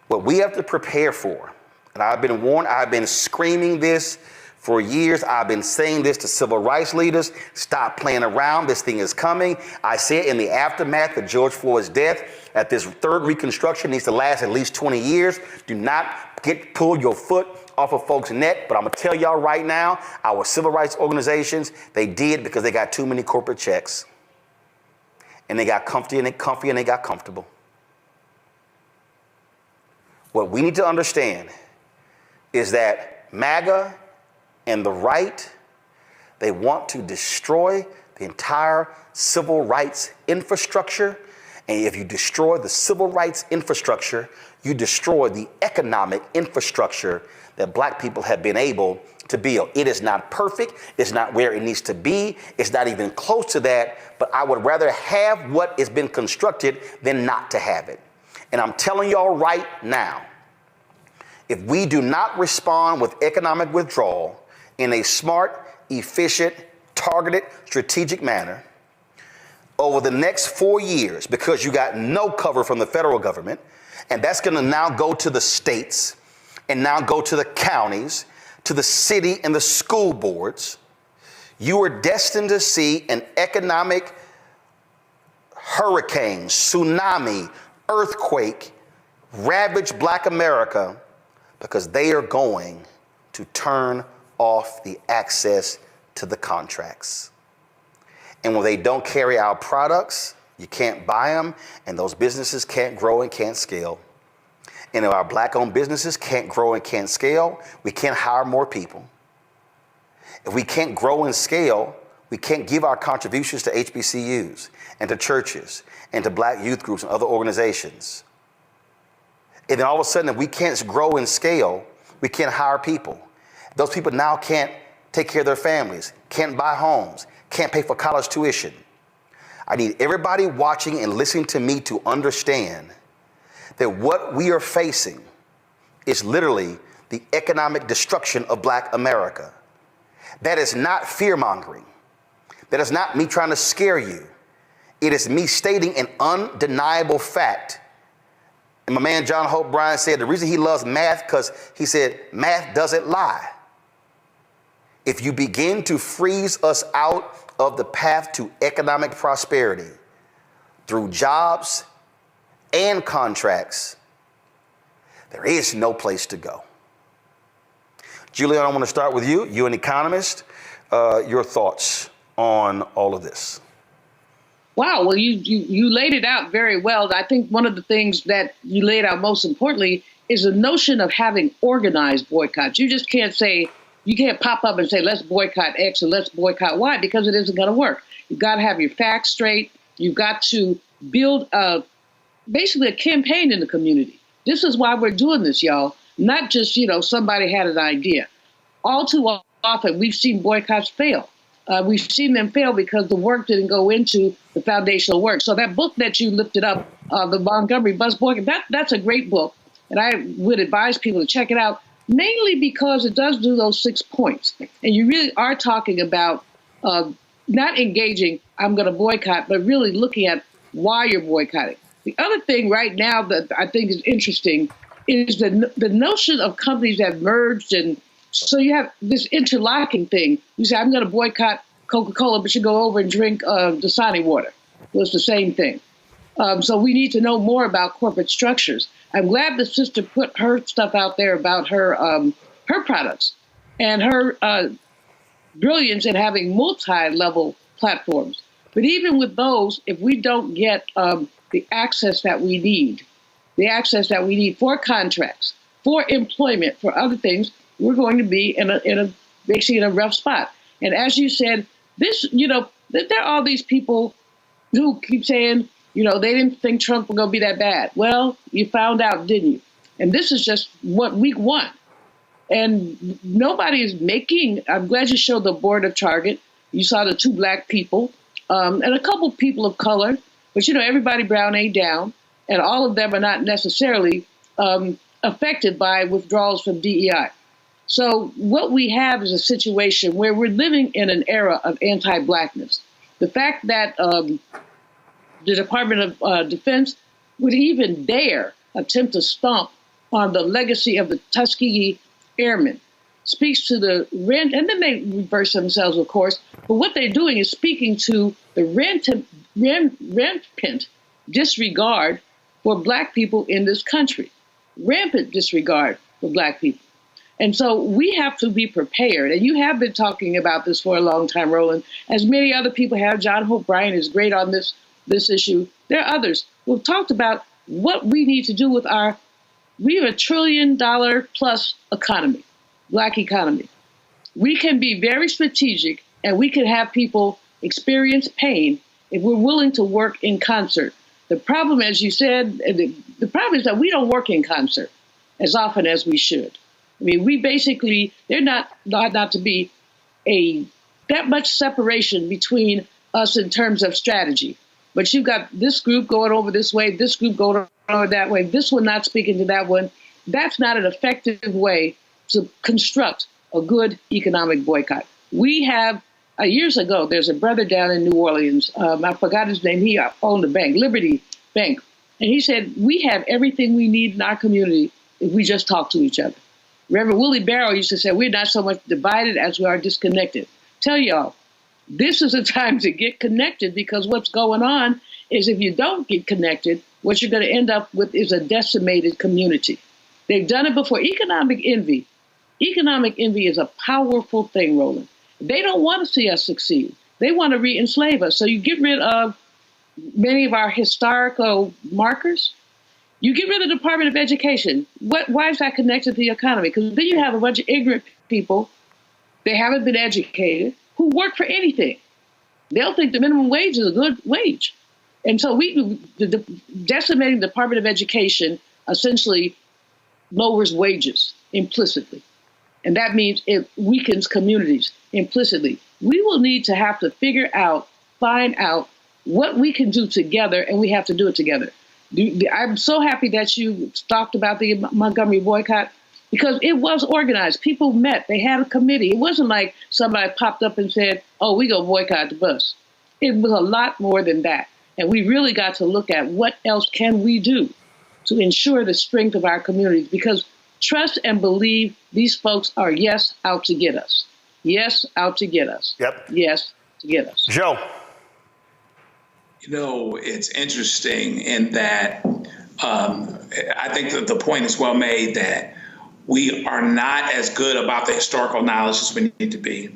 what we have to prepare for, and I've been warned, I've been screaming this for years. I've been saying this to civil rights leaders. Stop playing around. This thing is coming. I said in the aftermath of George Floyd's death that this third reconstruction needs to last at least 20 years. Do not pull your foot off of folks' neck. But I'm going to tell y'all right now, our civil rights organizations, they did because they got too many corporate checks. And they got comfy and they got comfortable. What we need to understand is that MAGA and the right, they want to destroy the entire civil rights infrastructure. And if you destroy the civil rights infrastructure, you destroy the economic infrastructure that black people have been able to build. It is not perfect. It's not where it needs to be. It's not even close to that. But I would rather have what has been constructed than not to have it. And I'm telling y'all right now, if we do not respond with economic withdrawal in a smart, efficient, targeted, strategic manner over the next 4 years, because you got no cover from the federal government, and that's going to now go to the states and now go to the counties, to the city and the school boards, you are destined to see an economic hurricane, tsunami, earthquake ravage black America because they are going to turn off the access to the contracts. And when they don't carry our products, you can't buy them, and those businesses can't grow and can't scale. And if our black-owned businesses can't grow and can't scale, we can't hire more people. If we can't grow and scale, we can't give our contributions to HBCUs and to churches and to black youth groups and other organizations. And then all of a sudden, if we can't grow and scale, we can't hire people. Those people now can't take care of their families, can't buy homes, can't pay for college tuition. I need everybody watching and listening to me to understand that what we are facing is literally the economic destruction of black America. That is not fear-mongering. That is not me trying to scare you. It is me stating an undeniable fact. And my man John Hope Bryan said the reason he loves math, because he said math doesn't lie. If you begin to freeze us out of the path to economic prosperity through jobs and contracts, there is no place to go. Julian, I want to start with you. You're an economist. Your thoughts on all of this? Wow, well, you laid it out very well. I think one of the things that you laid out most importantly is the notion of having organized boycotts. You just can't say, you can't pop up and say, let's boycott X or let's boycott Y, because it isn't going to work. You've got to have your facts straight. You've got to build basically a campaign in the community. This is why we're doing this, y'all. Not just, somebody had an idea. All too often, we've seen boycotts fail. We've seen them fail because the work didn't go into the foundational work. So that book that you lifted up, the Montgomery Bus Boycott, that's a great book. And I would advise people to check it out, mainly because it does do those 6 points. And you really are talking about not engaging, I'm going to boycott, but really looking at why you're boycotting. The other thing right now that I think is interesting is the notion of companies that merged. And so you have this interlocking thing. You say, I'm going to boycott Coca-Cola, but you go over and drink Dasani water. Well, it's the same thing. So we need to know more about corporate structures. I'm glad the sister put her stuff out there about her products and her brilliance in having multi-level platforms. But even with those, if we don't get the access that we need, for contracts, for employment, for other things, we're going to be basically in a rough spot. And as you said, there are all these people who keep saying, they didn't think Trump was going to be that bad. Well, you found out, didn't you? And this is just week one. And nobody is I'm glad you showed the board of Target. You saw the two black people and a couple people of color. But, everybody brown ain't down. And all of them are not necessarily affected by withdrawals from DEI. So what we have is a situation where we're living in an era of anti-blackness. The fact that the Department of Defense would even dare attempt to stomp on the legacy of the Tuskegee Airmen speaks to the rent, and then they reverse themselves, of course. But what they're doing is speaking to the rampant disregard for Black people in this country. Rampant disregard for Black people. And so we have to be prepared. And you have been talking about this for a long time, Roland, as many other people have. John Hope Bryan is great on this issue. There are others who have talked about what we need to do with we have $1 trillion plus economy, Black economy. We can be very strategic and we can have people experience pain if we're willing to work in concert. The problem, as you said, the problem is that we don't work in concert as often as we should. I mean, we basically, there not to be that much separation between us in terms of strategy. But you've got this group going over this way, this group going over that way, this one not speaking to that one. That's not an effective way to construct a good economic boycott. We have, years ago, there's a brother down in New Orleans. I forgot his name. He owned a bank, Liberty Bank. And he said, we have everything we need in our community if we just talk to each other. Reverend Willie Barrow used to say, we're not so much divided as we are disconnected. Tell y'all, this is a time to get connected, because what's going on is if you don't get connected, what you're going to end up with is a decimated community. They've done it before. Economic envy is a powerful thing, Roland. They don't want to see us succeed. They want to re-enslave us. So you get rid of many of our historical markers. You get rid of the Department of Education. Why is that connected to the economy? Because then you have a bunch of ignorant people, they haven't been educated, who work for anything. They'll think the minimum wage is a good wage. And so decimating the Department of Education essentially lowers wages implicitly. And that means it weakens communities implicitly. We will need to have to find out what we can do together, and we have to do it together. I'm so happy that you talked about the Montgomery boycott, because it was organized. People met. They had a committee. It wasn't like somebody popped up and said, oh, we go boycott the bus. It was a lot more than that. And we really got to look at what else can we do to ensure the strength of our communities, because trust and believe these folks are, yes, out to get us. Yes, out to get us. Yep. Yes, to get us. Joe. It's interesting in that I think that the point is well made that we are not as good about the historical knowledge as we need to be.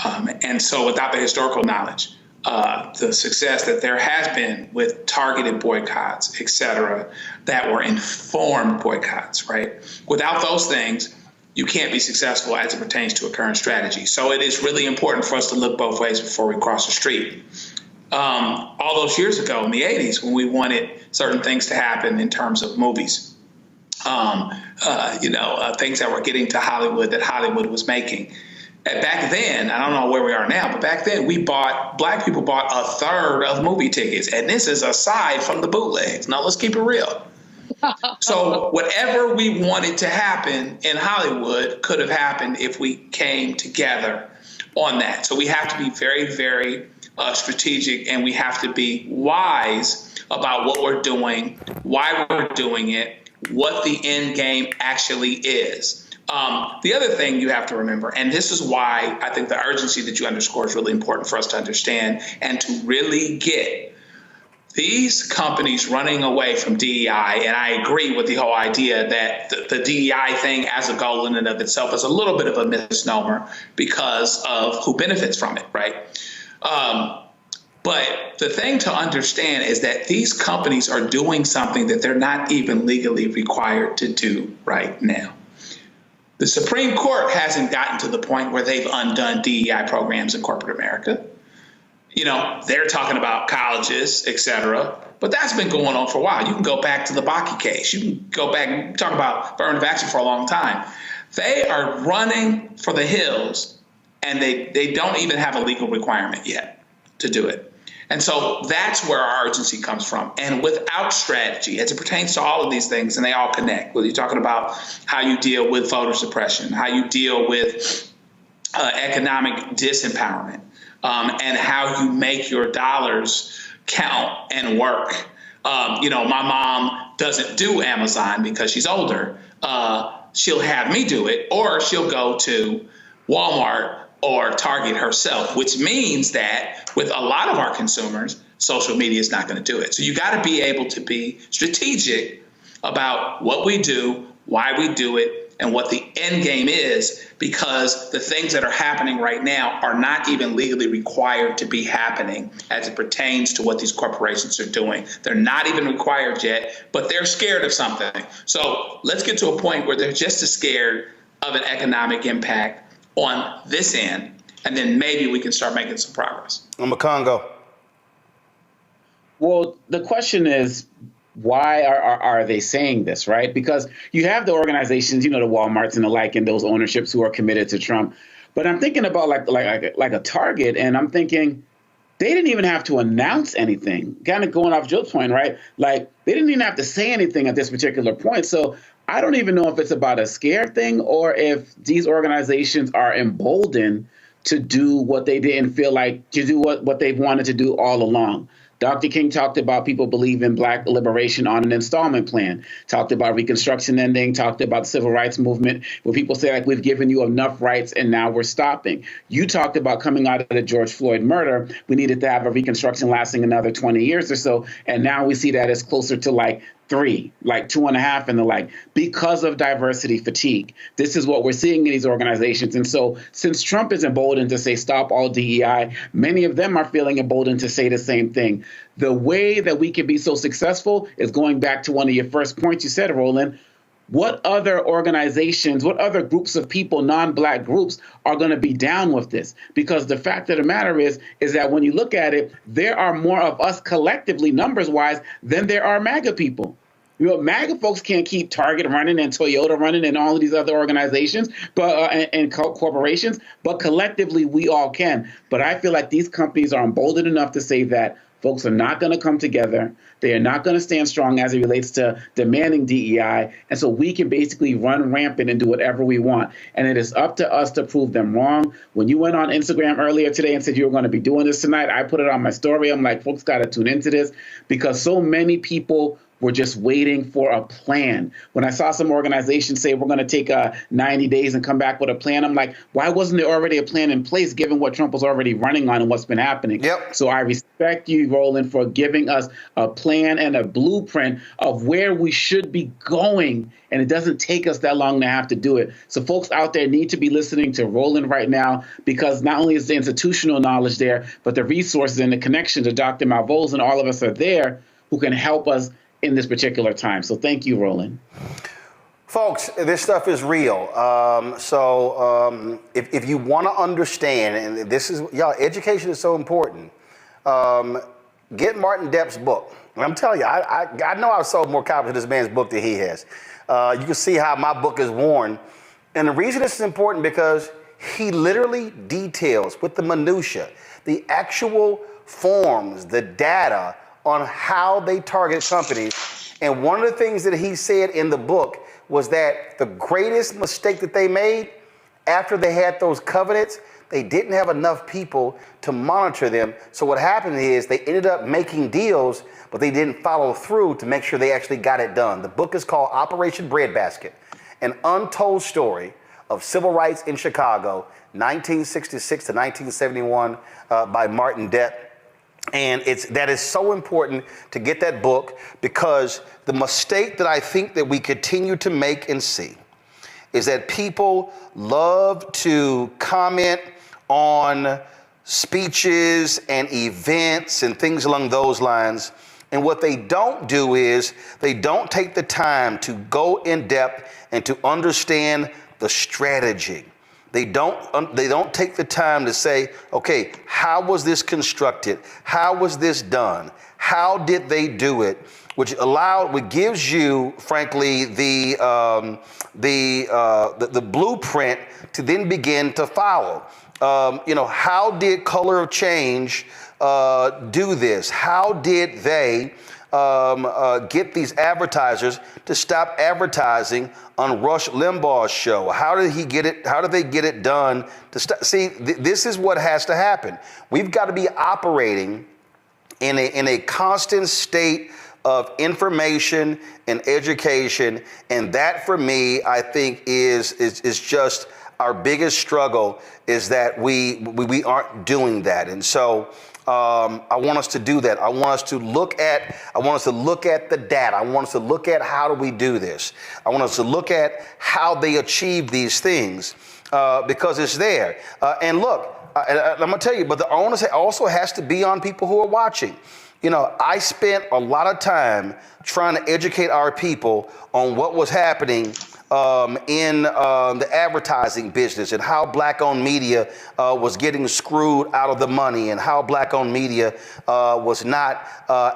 And so without the historical knowledge, the success that there has been with targeted boycotts, et cetera, that were informed boycotts, right? Without those things, you can't be successful as it pertains to a current strategy. So it is really important for us to look both ways before we cross the street. All those years ago in the 80s, when we wanted certain things to happen in terms of movies, things that were getting to Hollywood that Hollywood was making. And back then, I don't know where we are now, but back then Black people bought a third of movie tickets. And this is aside from the bootlegs. Now, let's keep it real. So whatever we wanted to happen in Hollywood could have happened if we came together on that. So we have to be very, very strategic, and we have to be wise about what we're doing, why we're doing it, what the end game actually is. The other thing you have to remember, and this is why I think the urgency that you underscore is really important for us to understand and to really get these companies running away from DEI, and I agree with the whole idea that the DEI thing as a goal in and of itself is a little bit of a misnomer because of who benefits from it, right? But the thing to understand is that these companies are doing something that they're not even legally required to do right now. The Supreme Court hasn't gotten to the point where they've undone DEI programs in corporate America. You know, they're talking about colleges, et cetera, but that's been going on for a while. You can go back to the Bakke case. You can go back and talk about affirmative action for a long time. They are running for the hills, and they don't even have a legal requirement yet to do it. And so that's where our urgency comes from. And without strategy, as it pertains to all of these things, and they all connect, whether you're talking about how you deal with voter suppression, how you deal with economic disempowerment, and how you make your dollars count and work. You know, my mom doesn't do Amazon because she's older. She'll have me do it, or she'll go to Walmart or Target herself, which means that with a lot of our consumers, social media is not going to do it. So you got to be able to be strategic about what we do, why we do it, and what the end game is, because the things that are happening right now are not even legally required to be happening as it pertains to what these corporations are doing. They're not even required yet, but they're scared of something. So let's get to a point where they're just as scared of an economic impact on this end, and then maybe we can start making some progress. I'm a Congo. Well, the question is, why are they saying this, right? Because you have the organizations, you know, the Walmarts and the like, and those ownerships who are committed to Trump. But I'm thinking about like a Target, and I'm thinking they didn't even have to announce anything. Kind of going off Joe's point, right? Like they didn't even have to say anything at this particular point. So I don't even know if it's about a scare thing or if these organizations are emboldened to do what they didn't feel like to do what they've wanted to do all along. Dr. King talked about people believe in Black liberation on an installment plan, talked about Reconstruction ending, talked about the civil rights movement, where people say, like, we've given you enough rights and now we're stopping. You talked about coming out of the George Floyd murder, we needed to have a Reconstruction lasting another 20 years or so. And now we see that as closer to like 3, like 2.5 and the like, because of diversity fatigue. This is what we're seeing in these organizations. And so since Trump is emboldened to say stop all DEI, many of them are feeling emboldened to say the same thing. The way that we can be so successful is going back to one of your first points you said, Roland. What other organizations, what other groups of people, non-Black groups, are going to be down with this? Because the fact of the matter is that when you look at it, there are more of us collectively, numbers-wise, than there are MAGA people. You know, MAGA folks can't keep Target running and Toyota running and all of these other organizations and corporations, but collectively we all can. But I feel like these companies are emboldened enough to say that folks are not going to come together. They are not going to stand strong as it relates to demanding DEI. And so we can basically run rampant and do whatever we want. And it is up to us to prove them wrong. When you went on Instagram earlier today and said you were going to be doing this tonight, I put it on my story. I'm like, folks got to tune into this because so many people were just waiting for a plan. When I saw some organizations say we're going to take 90 days and come back with a plan, I'm like, why wasn't there already a plan in place given what Trump was already running on and what's been happening? Yep. So I respect you, Roland, for giving us a plan and a blueprint of where we should be going. And it doesn't take us that long to have to do it. So folks out there need to be listening to Roland right now, because not only is the institutional knowledge there, but the resources and the connections of Dr. Malvols and all of us are there who can help us in this particular time. So thank you, Roland. Folks, this stuff is real. If you want to understand, and this is, y'all, education is so important, get Martin Depp's book. And I'm telling you, I know I've sold more copies of this man's book than he has. You can see how my book is worn. And the reason this is important because he literally details with the minutia, the actual forms, the data on how they target companies. And one of the things that he said in the book was that the greatest mistake that they made after they had those covenants, they didn't have enough people to monitor them. So what happened is they ended up making deals, but they didn't follow through to make sure they actually got it done. The book is called Operation Breadbasket, an untold story of civil rights in Chicago, 1966 to 1971, by Martin Depp. And that is so important to get that book, because the mistake that I think that we continue to make and see is that people love to comment on speeches and events and things along those lines. And what they don't do is they don't take the time to go in depth and to understand the strategy. They don't take the time to say, okay, how was this constructed? How was this done? How did they do it? Which gives you, frankly, the blueprint to then begin to follow. How did Color of Change do this? How did they get these advertisers to stop advertising on Rush Limbaugh's show? How did he get it? How did they get it done to stop? See, this is what has to happen. We've got to be operating in a constant state of information and education, and that, for me, I think is just our biggest struggle, is that we aren't doing that. And so I want us to do that. I want us to look at the data. I want us to look at how do we do this. I want us to look at how they achieve these things, because it's there. And look, I'm gonna tell you, but the onus also has to be on people who are watching. I spent a lot of time trying to educate our people on what was happening in the advertising business, and how Black-owned media was getting screwed out of the money, and how Black-owned media was not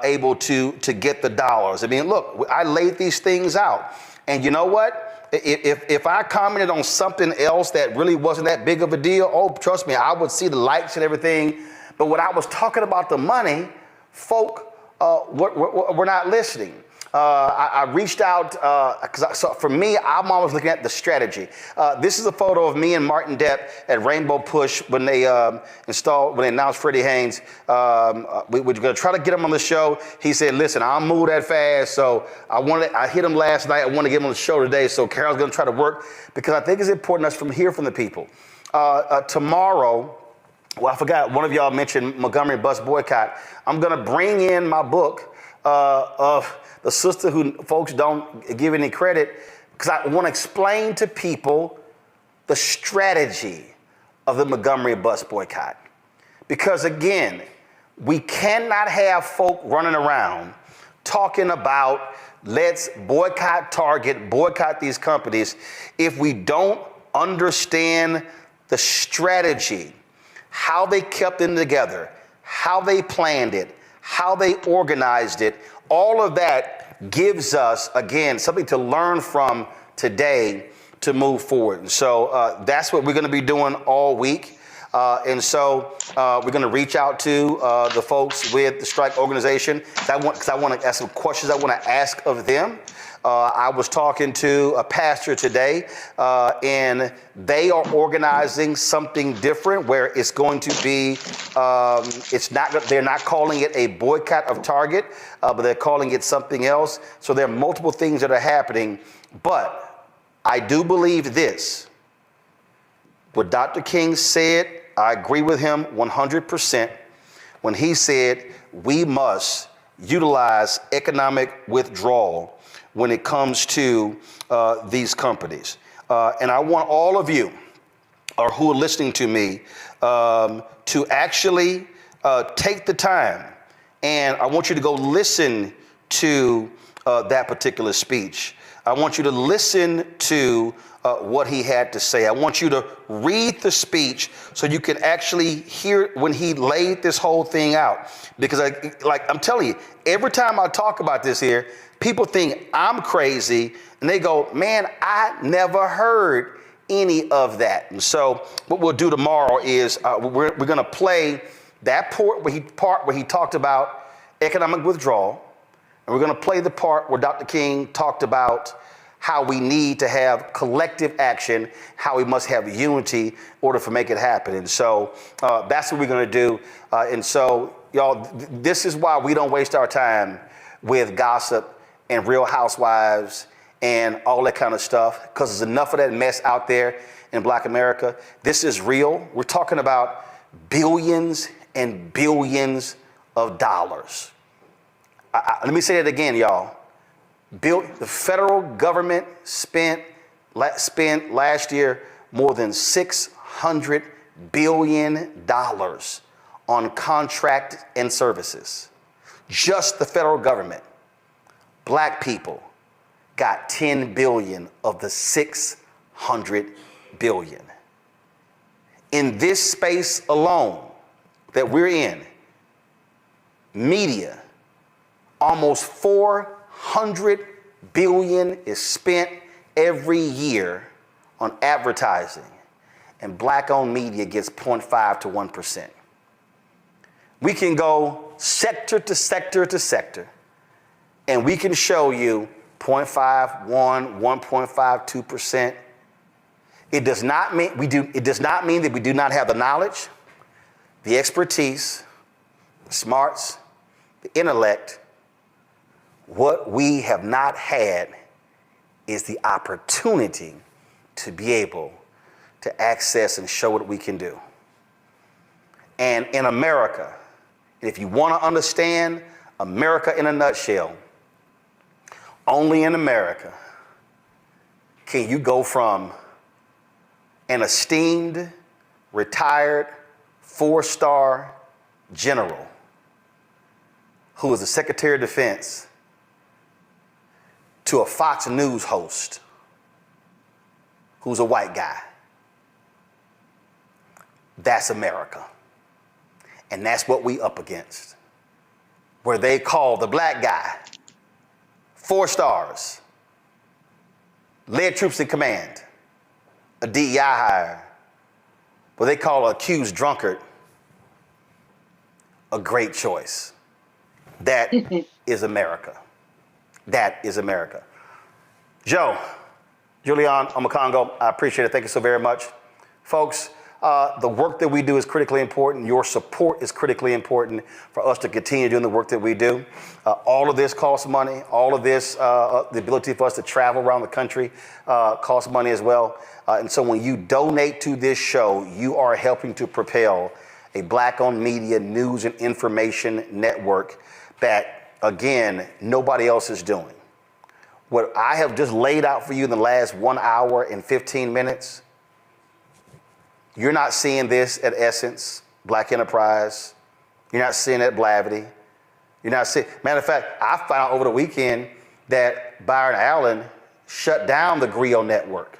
able to get the dollars. I mean, look, I laid these things out, and you know what? If I commented on something else that really wasn't that big of a deal, oh, trust me, I would see the likes and everything. But when I was talking about the money, folk were not listening. I reached out, so for me, I'm always looking at the strategy. This is a photo of me and Martin Depp at Rainbow Push when they announced Freddie Haynes. We were going to try to get him on the show. He said, listen, I'll move that fast. So I hit him last night. I want to get him on the show today. So Carol's going to try to work, because I think it's important us to hear from the people. Tomorrow, well, I forgot, one of y'all mentioned Montgomery bus boycott. I'm going to bring in my book of the sister who folks don't give any credit, because I want to explain to people the strategy of the Montgomery bus boycott. Because again, we cannot have folk running around talking about let's boycott Target, boycott these companies, if we don't understand the strategy, how they kept them together, how they planned it, how they organized it. All of that gives us, again, something to learn from today to move forward. And so that's what we're going to be doing all week. And so we're going to reach out to the folks with the strike organization, because I want to ask some questions I want to ask of them. I was talking to a pastor today, and they are organizing something different, where it's going to be, they're not calling it a boycott of Target, but they're calling it something else. So there are multiple things that are happening. But I do believe this. What Dr. King said, I agree with him 100%, when he said we must utilize economic withdrawal when it comes to these companies. And I want all of you who are listening to me to actually take the time, and I want you to go listen to that particular speech. I want you to listen to what he had to say. I want you to read the speech so you can actually hear when he laid this whole thing out. Because I'm telling you, every time I talk about this here, people think I'm crazy, and they go, man, I never heard any of that. And so what we'll do tomorrow is we're going to play that part where he talked about economic withdrawal, and we're going to play the part where Dr. King talked about how we need to have collective action, how we must have unity in order to make it happen. And so that's what we're going to do. And so, y'all, this is why we don't waste our time with gossip and Real Housewives and all that kind of stuff, because there's enough of that mess out there in Black America. This is real. We're talking about billions and billions of dollars. Let me say that again, y'all. The federal government spent last year more than $600 billion on contract and services. Just the federal government. Black people got 10 billion of the 600 billion. In this space alone that we're in, media, almost 400 billion is spent every year on advertising, and black-owned media gets 0.5 to 1%. We can go sector to sector to sector, and we can show you 0.5, 1.5, 2%. It does not mean that we do not have the knowledge, the expertise, the smarts, the intellect. What we have not had is the opportunity to be able to access and show what we can do. And in America, if you want to understand America in a nutshell, only in America can you go from an esteemed, retired, 4-star general who was the Secretary of Defense to a Fox News host who's a white guy. That's America. And that's what we up against. Where they call the black guy 4 stars, led troops in command, a DEI hire, what they call an accused drunkard, a great choice. That is America. That is America. Joe, Julian Omokongo, I appreciate it. Thank you so very much. Folks, the work that we do is critically important. Your support is critically important for us to continue doing the work that we do. All of this costs money. All of this, the ability for us to travel around the country costs money as well. And so when you donate to this show, you are helping to propel a black-owned media news and information network that, again, nobody else is doing. What I have just laid out for you in the last 1 hour and 15 minutes, you're not seeing this at Essence, Black Enterprise. You're not seeing it at Blavity. You're not seeing, matter of fact, I found out over the weekend that Byron Allen shut down the Griot network.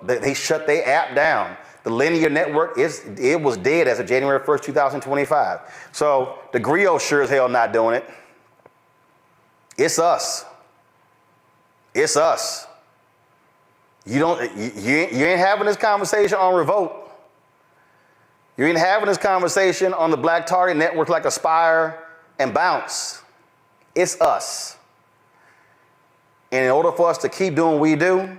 They shut their app down. The linear network, it was dead as of January 1st, 2025. So the Griot sure as hell not doing it. It's us. It's us. You ain't having this conversation on Revolt. You ain't having this conversation on the Black Target network like Aspire and Bounce. It's us. And in order for us to keep doing what we do,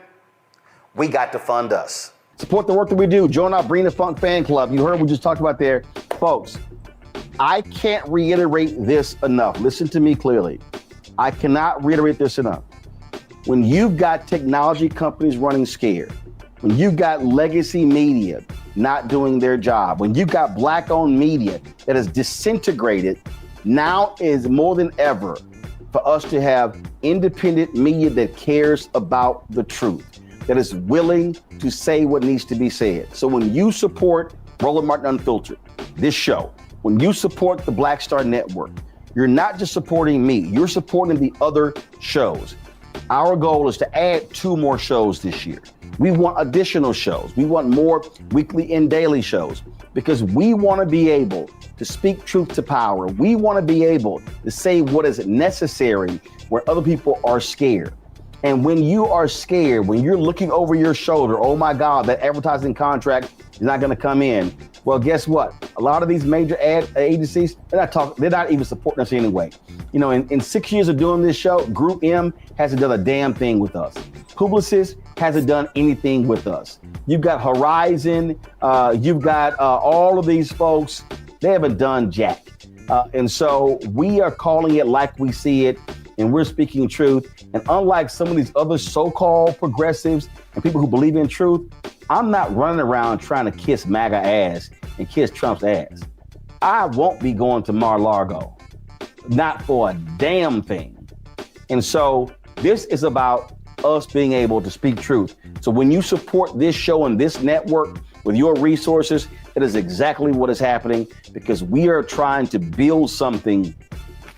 we got to fund us. Support the work that we do. Join our Bring the Funk fan club. You heard what we just talked about there. Folks, I can't reiterate this enough. Listen to me clearly. I cannot reiterate this enough. When you've got technology companies running scared, when you've got legacy media not doing their job, when you've got black-owned media that is disintegrated, now is more than ever for us to have independent media that cares about the truth, that is willing to say what needs to be said. So when you support Roland Martin Unfiltered, this show, when you support the Black Star Network, you're not just supporting me, you're supporting the other shows. Our goal is to add 2 more shows this year. We want additional shows. We want more weekly and daily shows because we want to be able to speak truth to power. We want to be able to say what is necessary where other people are scared. And when you are scared, when you're looking over your shoulder, oh my God, that advertising contract is not going to come in. Well, guess what? A lot of these major ad agencies, they're not even supporting us anyway. You know, in 6 years of doing this show, Group M hasn't done a damn thing with us. Publicis hasn't done anything with us. You've got Horizon, you've got all of these folks, they haven't done jack. And so we are calling it like we see it, and we're speaking truth. And unlike some of these other so-called progressives and people who believe in truth, I'm not running around trying to kiss MAGA ass and kiss Trump's ass. I won't be going to Mar-a-Lago, not for a damn thing. And so this is about us being able to speak truth. So when you support this show and this network with your resources, it is exactly what is happening, because we are trying to build something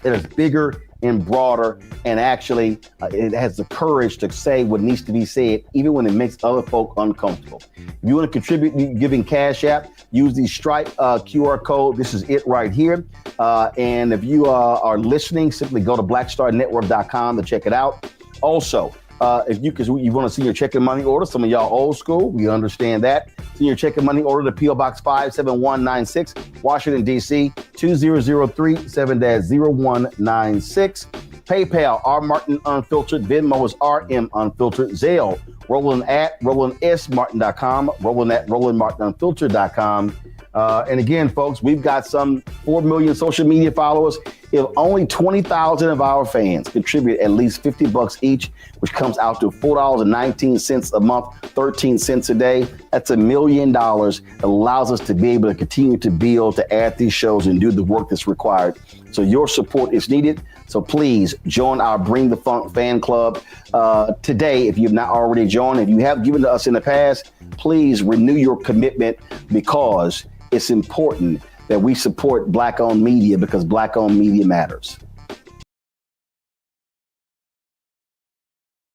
that is bigger and broader, and actually it has the courage to say what needs to be said, even when it makes other folk uncomfortable. If you want to contribute giving Cash App, use the Stripe QR code. This is it right here. And if you are listening, simply go to blackstarnetwork.com to check it out. Also, if you want to see your checking money order, some of y'all old school, we understand that. See your checking money order to P.O. Box 57196, Washington, D.C., 2003 7-0196. PayPal, R. Martin Unfiltered. Venmo is RM Unfiltered. Zelle, Roland at RolandSMartin.com, Roland at RolandMartinUnfiltered.com. And again, folks, we've got some 4 million social media followers. If only 20,000 of our fans contribute at least $50 each, which comes out to $4.19 a month, 13 cents a day, that's $1 million. It allows us to be able to continue to build, to add these shows and do the work that's required. So your support is needed. So please join our Bring the Funk fan club today if you've not already joined. If you have given to us in the past, please renew your commitment, because it's important that we support Black-owned media, because Black-owned media matters.